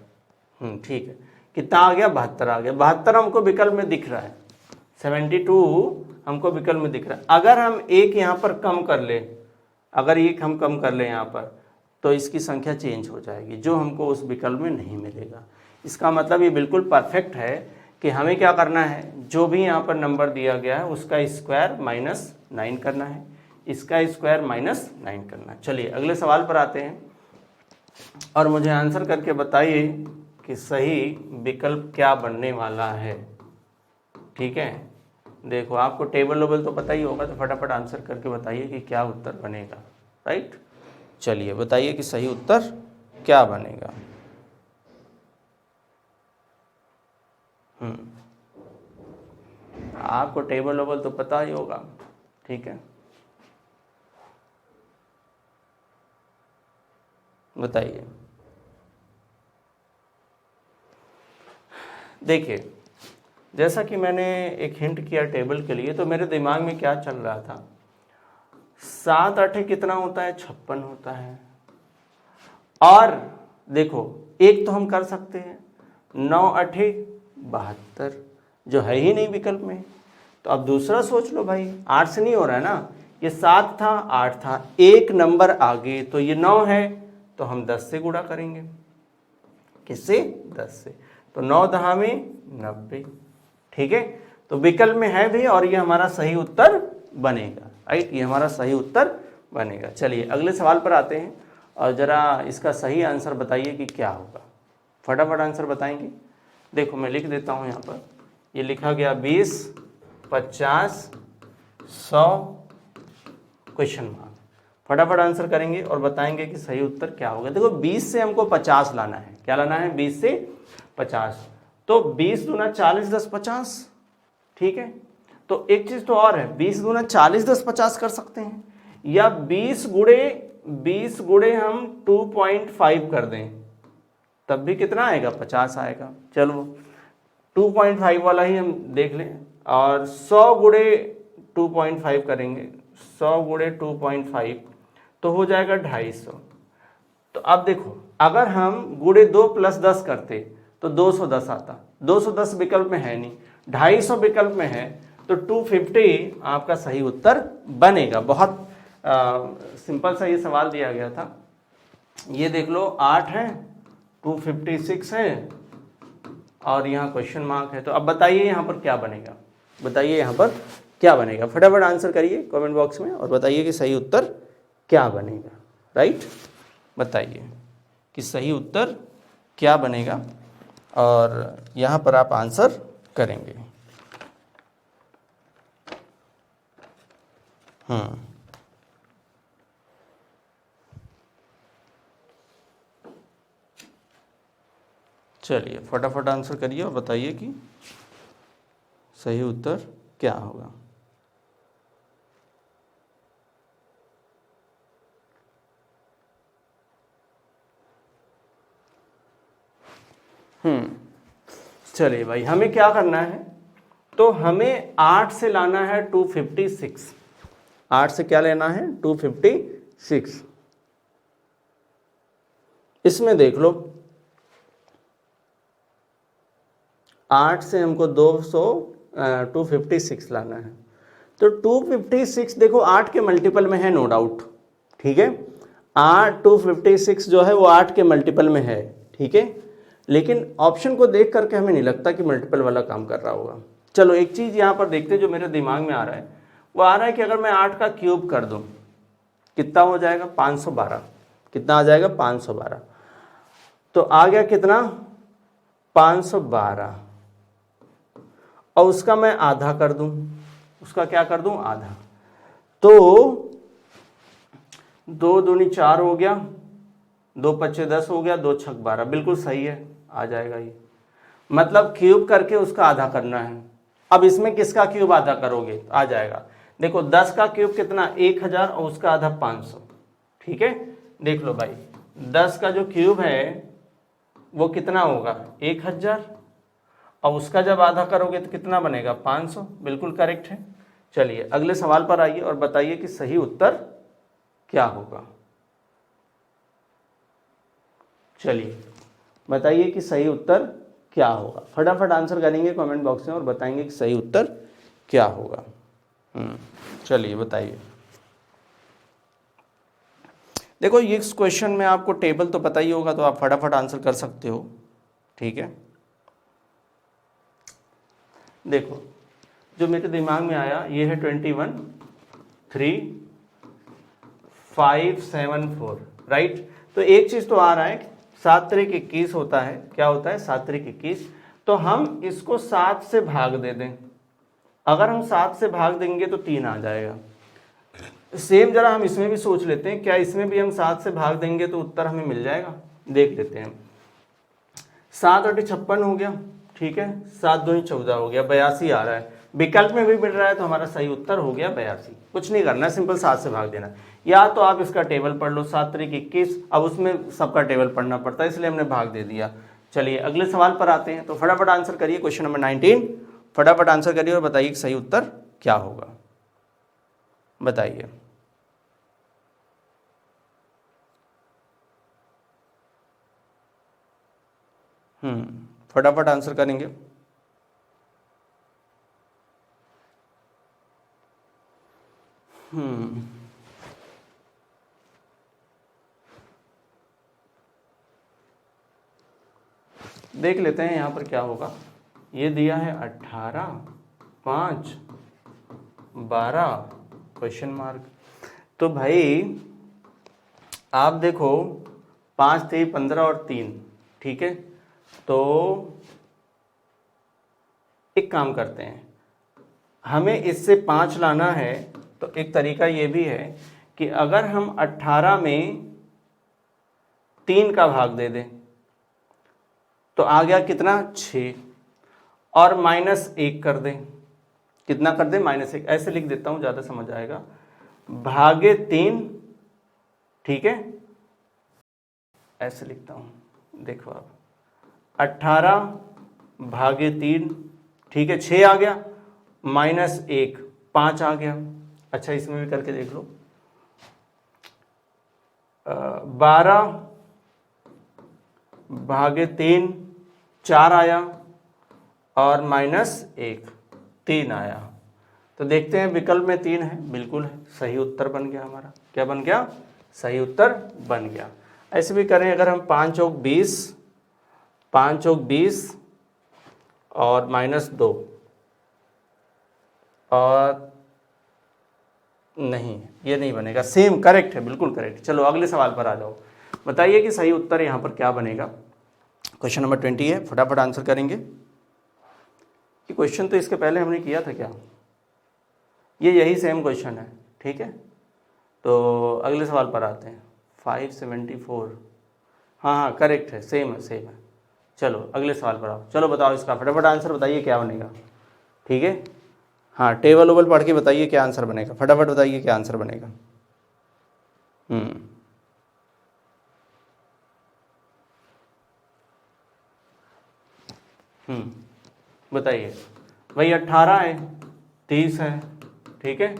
ठीक है, कितना आ गया, 72 आ गया। 72 हमको विकल्प में दिख रहा है, 72 हमको विकल्प में दिख रहा है। अगर हम एक यहाँ पर कम कर ले, अगर एक हम कम कर ले यहाँ पर, तो इसकी संख्या चेंज हो जाएगी, जो हमको उस विकल्प में नहीं मिलेगा। इसका मतलब ये बिल्कुल परफेक्ट है कि हमें क्या करना है, जो भी यहाँ पर नंबर दिया गया है उसका स्क्वायर माइनस 9 करना है, इसका स्क्वायर माइनस 9 करना है। चलिए अगले सवाल पर आते हैं और मुझे आंसर करके बताइए कि सही विकल्प क्या बनने वाला है, ठीक है। देखो आपको टेबल वेबल तो पता ही होगा, तो फटाफट आंसर करके बताइए कि क्या उत्तर बनेगा, राइट। चलिए बताइए कि सही उत्तर क्या बनेगा। आपको टेबल वेबल तो पता ही होगा, ठीक है, बताइए। देखिए जैसा कि मैंने एक हिंट किया टेबल के लिए, तो मेरे दिमाग में क्या चल रहा था, 7 8 कितना होता है, 56 होता है। और देखो एक तो हम कर सकते हैं, 9 8 72 जो है ही नहीं विकल्प में, तो अब दूसरा सोच लो भाई, 8 से नहीं हो रहा है ना, ये 7 था 8 था, एक नंबर आगे, तो ये 9 है, तो हम 10 से गुणा करेंगे, किससे, 10 से, तो 9 10 में 90, ठीक है। तो विकल्प में है भी और ये हमारा सही उत्तर बनेगा, राइट, ये हमारा सही उत्तर बनेगा। चलिए अगले सवाल पर आते हैं और ज़रा इसका सही आंसर बताइए कि क्या होगा। फटाफट आंसर बताएंगे। देखो मैं लिख देता हूँ यहाँ पर, ये लिखा गया 20, 50, 100 क्वेश्चन मार्क। फटाफट आंसर करेंगे और बताएंगे कि सही उत्तर क्या होगा। देखो 20 से हमको 50 लाना है। क्या लाना है? 20 से 50। तो 20 दूना 40, 10 50, ठीक है। तो एक चीज तो और है, 20 दूना 40, 10 50 कर सकते हैं, या 20 गुणे हम 2.5 कर दें, तब भी कितना आएगा? 50 आएगा। चलो 2.5 वाला ही हम देख लें, और 100 गुणे 2.5 करेंगे, 100 गुणे 2.5 तो हो जाएगा 250। तो अब देखो अगर हम गुणे 2 प्लस 10 करते तो 210 आता। 210 विकल्प में है नहीं, 250 विकल्प में है, तो 250 आपका सही उत्तर बनेगा। बहुत सिंपल सा ये सवाल दिया गया था। ये देख लो 8 है, 256 है और यहाँ क्वेश्चन मार्क है। तो अब बताइए यहाँ पर क्या बनेगा, बताइए यहाँ पर क्या बनेगा। फटाफट आंसर करिए कमेंट बॉक्स में और बताइए कि सही उत्तर क्या बनेगा, राइट। बताइए कि सही उत्तर क्या बनेगा और यहाँ पर आप आंसर करेंगे। चलिए फटाफट आंसर करिए और बताइए कि सही उत्तर क्या होगा। चलिए भाई, हमें क्या करना है, तो हमें 8 से लाना है 256। 8 से क्या लेना है? 256। इसमें देख लो 8 से हमको 256 लाना है। तो 256 देखो 8 के मल्टीपल में है, नो डाउट, ठीक है। 256 जो है वो 8 के मल्टीपल में है, ठीक है। लेकिन ऑप्शन को देख करके हमें नहीं लगता कि मल्टीपल वाला काम कर रहा होगा। चलो एक चीज़ यहाँ पर देखते हैं जो मेरे दिमाग में आ रहा है, वो आ रहा है कि अगर मैं 8 का क्यूब कर दूँ कितना हो जाएगा? 512। कितना आ जाएगा? 512। तो आ गया कितना? 512। और उसका मैं आधा कर दूं, उसका क्या कर दूं? आधा। तो 2 दूनी 4 हो गया, 2 पच्चे 10 हो गया, 2 छक 12। बिल्कुल सही है, आ जाएगा ये। मतलब क्यूब करके उसका आधा करना है। अब इसमें किसका क्यूब आधा करोगे? आ जाएगा। देखो 10 का क्यूब कितना? 1000 और उसका आधा 500, ठीक है। देख लो भाई 10 का जो क्यूब है वो कितना होगा? 1000, और उसका जब आधा करोगे तो कितना बनेगा? 500। बिल्कुल करेक्ट है। चलिए अगले सवाल पर आइए और बताइए कि सही उत्तर क्या होगा। चलिए बताइए कि सही उत्तर क्या होगा। फटाफट आंसर करेंगे कमेंट बॉक्स में और बताएंगे कि सही उत्तर क्या होगा। चलिए बताइए। देखो इस क्वेश्चन में आपको टेबल तो पता ही होगा, तो आप फटाफट आंसर कर सकते हो, ठीक है। देखो जो मेरे दिमाग में आया ये है 21, 3, 5, 7, 4, राइट। तो एक चीज तो आ रहा है 7 त्रिक 21 होता है। क्या होता है? 7 त्रिक 21। तो हम इसको 7 से भाग दे दें। अगर हम 7 से भाग देंगे तो 3 आ जाएगा। सेम जरा हम इसमें भी सोच लेते हैं, क्या इसमें भी हम 7 से भाग देंगे तो उत्तर हमें मिल जाएगा? देख लेते हैं। 7 × 56 हो गया, ठीक है। 7 दूनी 14 हो गया, 82 आ रहा है। विकल्प में भी मिल रहा है तो हमारा सही उत्तर हो गया 82। कुछ नहीं करना, सिंपल 7 से भाग देना। या तो आप इसका टेबल पढ़ लो, 7 त्रिक 21। अब उसमें सबका टेबल पढ़ना पड़ता है, इसलिए हमने भाग दे दिया। चलिए अगले सवाल पर आते हैं। तो फटाफट आंसर करिए क्वेश्चन नंबर 19। फटाफट आंसर करिए और बताइए सही उत्तर क्या होगा। बताइए। फटाफट आंसर करेंगे। देख लेते हैं यहाँ पर क्या होगा। ये दिया है 18 5 12 क्वेश्चन मार्क। तो भाई आप देखो 5 थे 15 और 3, ठीक है। तो एक काम करते हैं, हमें इससे 5 लाना है, तो एक तरीका ये भी है कि अगर हम 18 में 3 का भाग दे दें तो आ गया कितना 6, और -1 कर दें, कितना कर दें -1, ऐसे लिख देता हूं ज़्यादा समझ आएगा, भागे 3, ठीक है, ऐसे लिखता हूं, देखो आप 18 भागे 3, ठीक है, 6 आ गया, -1 5 आ गया। अच्छा इसमें भी करके देख लो, 12 भागे 3 4 आया, और -1 3 आया। तो देखते हैं विकल्प में 3 है, बिल्कुल है, सही उत्तर बन गया हमारा। क्या बन गया? सही उत्तर बन गया। ऐसे भी करें, अगर हम 5 चौक 20, 5 चौक 20 और -2, और नहीं ये नहीं बनेगा, सेम करेक्ट है, बिल्कुल करेक्ट। चलो अगले सवाल पर आ जाओ, बताइए कि सही उत्तर यहाँ पर क्या बनेगा। क्वेश्चन नंबर 20 है, फटाफट आंसर करेंगे। ये क्वेश्चन तो इसके पहले हमने किया था क्या? ये यही सेम क्वेश्चन है, ठीक है। तो अगले सवाल पर आते हैं। 574, हाँ करेक्ट है, सेम है। चलो अगले सवाल पर आओ, चलो बताओ इसका फटाफट आंसर बताइए क्या बनेगा, ठीक है। हाँ टेबल ओबल पढ़ के बताइए क्या आंसर बनेगा, फटाफट बताइए क्या आंसर बनेगा। बताइए भाई, 18 है, 30 है, ठीक है,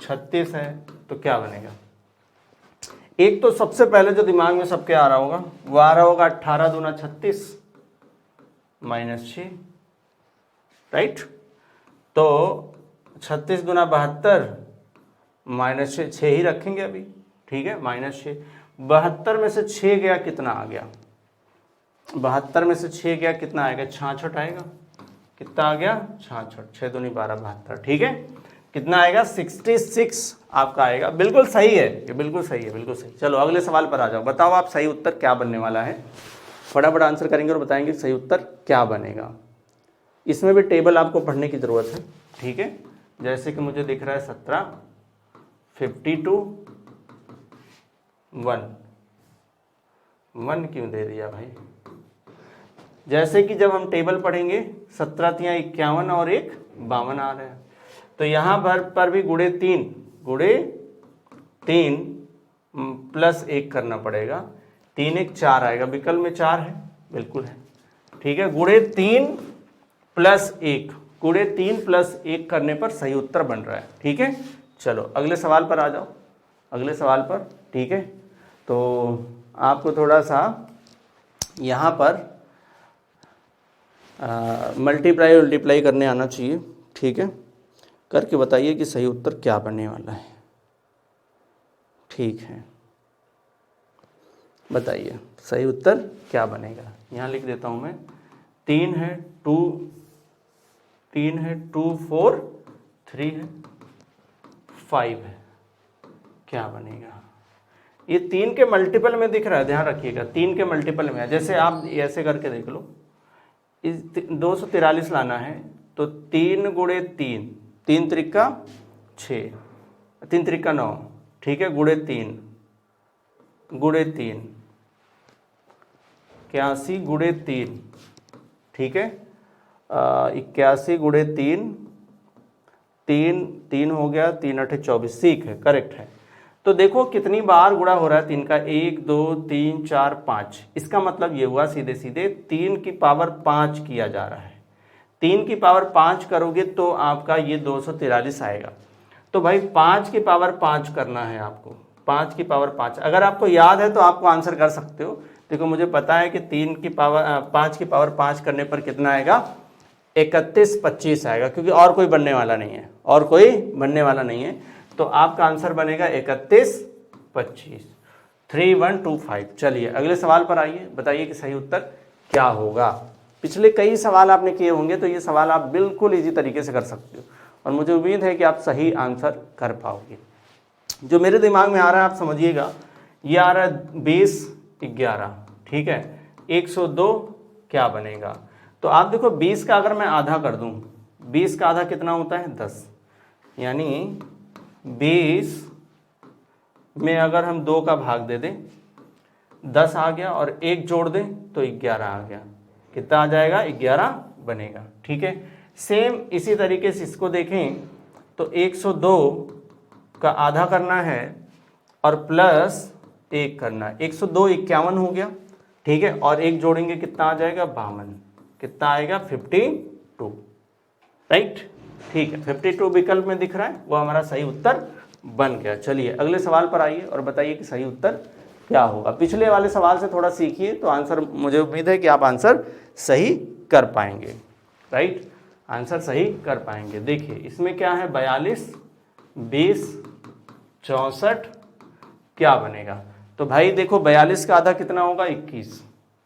36 है, तो क्या बनेगा? एक तो सबसे पहले जो दिमाग में सबके आ रहा होगा वो आ रहा होगा 18 दूना 36 -6, राइट। तो 36 गुना 72 -6, 6 ही रखेंगे अभी, ठीक है, -6। 72 में से 6 गया, कितना आ गया? 72 में से 6 गया, कितना आएगा? 66 आएगा। कितना आ गया? 66, 6 दूनी 12 72, ठीक है। कितना आएगा? 66 आपका आएगा। बिल्कुल सही है, ये बिल्कुल सही है, बिल्कुल सही। चलो अगले सवाल पर आ जाओ, बताओ आप सही उत्तर क्या बनने वाला है। फटाफट आंसर करेंगे और बताएंगे सही उत्तर क्या बनेगा। इसमें भी टेबल आपको पढ़ने की ज़रूरत है, ठीक है। जैसे कि मुझे दिख रहा है 17 52 1 क्यों दे दिया भाई? जैसे कि जब हम टेबल पढ़ेंगे 17 तियाँ 51 और 1 52 आ रहे हैं, तो यहाँ पर भी गुणे 3 +1 करना पड़ेगा। 3 1 4 आएगा, विकल्प में 4 है, बिल्कुल है, ठीक है। गुणे 3 + 1 करने पर सही उत्तर बन रहा है, ठीक है। चलो अगले सवाल पर आ जाओ, अगले सवाल पर, ठीक है। तो आपको थोड़ा सा यहाँ पर मल्टीप्लाई करने आना चाहिए, ठीक है। करके बताइए कि सही उत्तर क्या बनने वाला है, ठीक है। बताइए सही उत्तर क्या बनेगा। यहाँ लिख देता हूँ मैं, 3 है 2 4 3 है 5 है, क्या बनेगा? ये 3 के मल्टीपल में दिख रहा है, ध्यान रखिएगा, 3 के मल्टीपल में है। जैसे आप ऐसे करके देख लो, इस 243 लाना है, तो 3 गुणे 3, 3 त्रिका 6, 3 त्रिका 9, ठीक है, गुणे 3 81 गुणे 3, ठीक है, 81 गुणे 3 3 हो गया, 3 8 24, ठीक है, करेक्ट है। तो देखो कितनी बार गुणा हो रहा है 3 का, 1 2 3 4 5। इसका मतलब ये हुआ सीधे सीधे 3 की पावर 5 किया जा रहा है। 3 की पावर 5 करोगे तो आपका ये 243 आएगा। तो भाई 5 की पावर 5 करना है आपको, 5 की पावर 5। अगर आपको याद है तो आपको आंसर कर सकते हो। देखो मुझे पता है कि 5 की पावर 5 करने पर कितना आएगा? 31 25 आएगा, क्योंकि और कोई बनने वाला नहीं है, तो आपका आंसर बनेगा 31 25, 3 1 2 5। चलिए अगले सवाल पर आइए, बताइए कि सही उत्तर क्या होगा। पिछले कई सवाल आपने किए होंगे, तो ये सवाल आप बिल्कुल इजी तरीके से कर सकते हो और मुझे उम्मीद है कि आप सही आंसर कर पाओगे। जो मेरे दिमाग में आ रहा है आप समझिएगा, ये आ रहा है 20 11, ठीक है। 102 क्या बनेगा, तो आप देखो 20 का अगर मैं आधा कर दूं, 20 का आधा कितना होता है 10, यानी 20 में अगर हम 2 का भाग दे दें 10 आ गया और 1 जोड़ दें तो 11 आ गया। कितना आ जाएगा 11 बनेगा, ठीक है। सेम इसी तरीके से इसको देखें तो 102 का आधा करना है और प्लस 1 करना है, 102 51 हो गया, ठीक है। और 1 जोड़ेंगे कितना आ जाएगा 52, कितना आएगा 52, राइट, ठीक है। 52 विकल्प में दिख रहा है, वो हमारा सही उत्तर बन गया। चलिए अगले सवाल पर आइए और बताइए कि सही उत्तर क्या होगा। पिछले वाले सवाल से थोड़ा सीखिए तो आंसर, मुझे उम्मीद है कि आप आंसर सही कर पाएंगे, राइट, आंसर सही कर पाएंगे। देखिए इसमें क्या है 42 20 64 क्या बनेगा, तो भाई देखो 42 का आधा कितना होगा 21,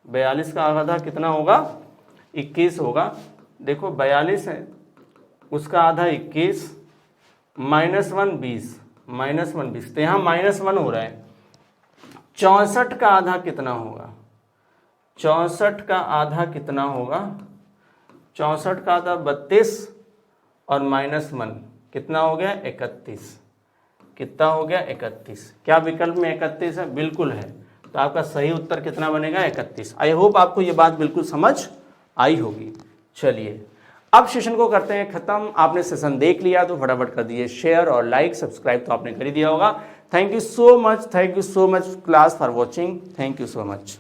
42 का आधा कितना होगा 21 होगा। देखो 42 है, उसका आधा 21, -1 20, -1 20, तो यहाँ -1 हो रहा है। 64 का आधा कितना होगा, 64 का आधा कितना होगा, 64 का आधा 32 और -1 कितना हो गया 31, कितना हो गया 31। क्या विकल्प में 31 है, बिल्कुल है, तो आपका सही उत्तर कितना बनेगा 31। आई होप आपको ये बात बिल्कुल समझ आई होगी। चलिए अब सेशन को करते हैं खत्म। आपने सेशन देख लिया तो फटाफट कर दिए शेयर और लाइक, सब्सक्राइब तो आपने कर ही दिया होगा। Thank you so much class for watching, thank you so much.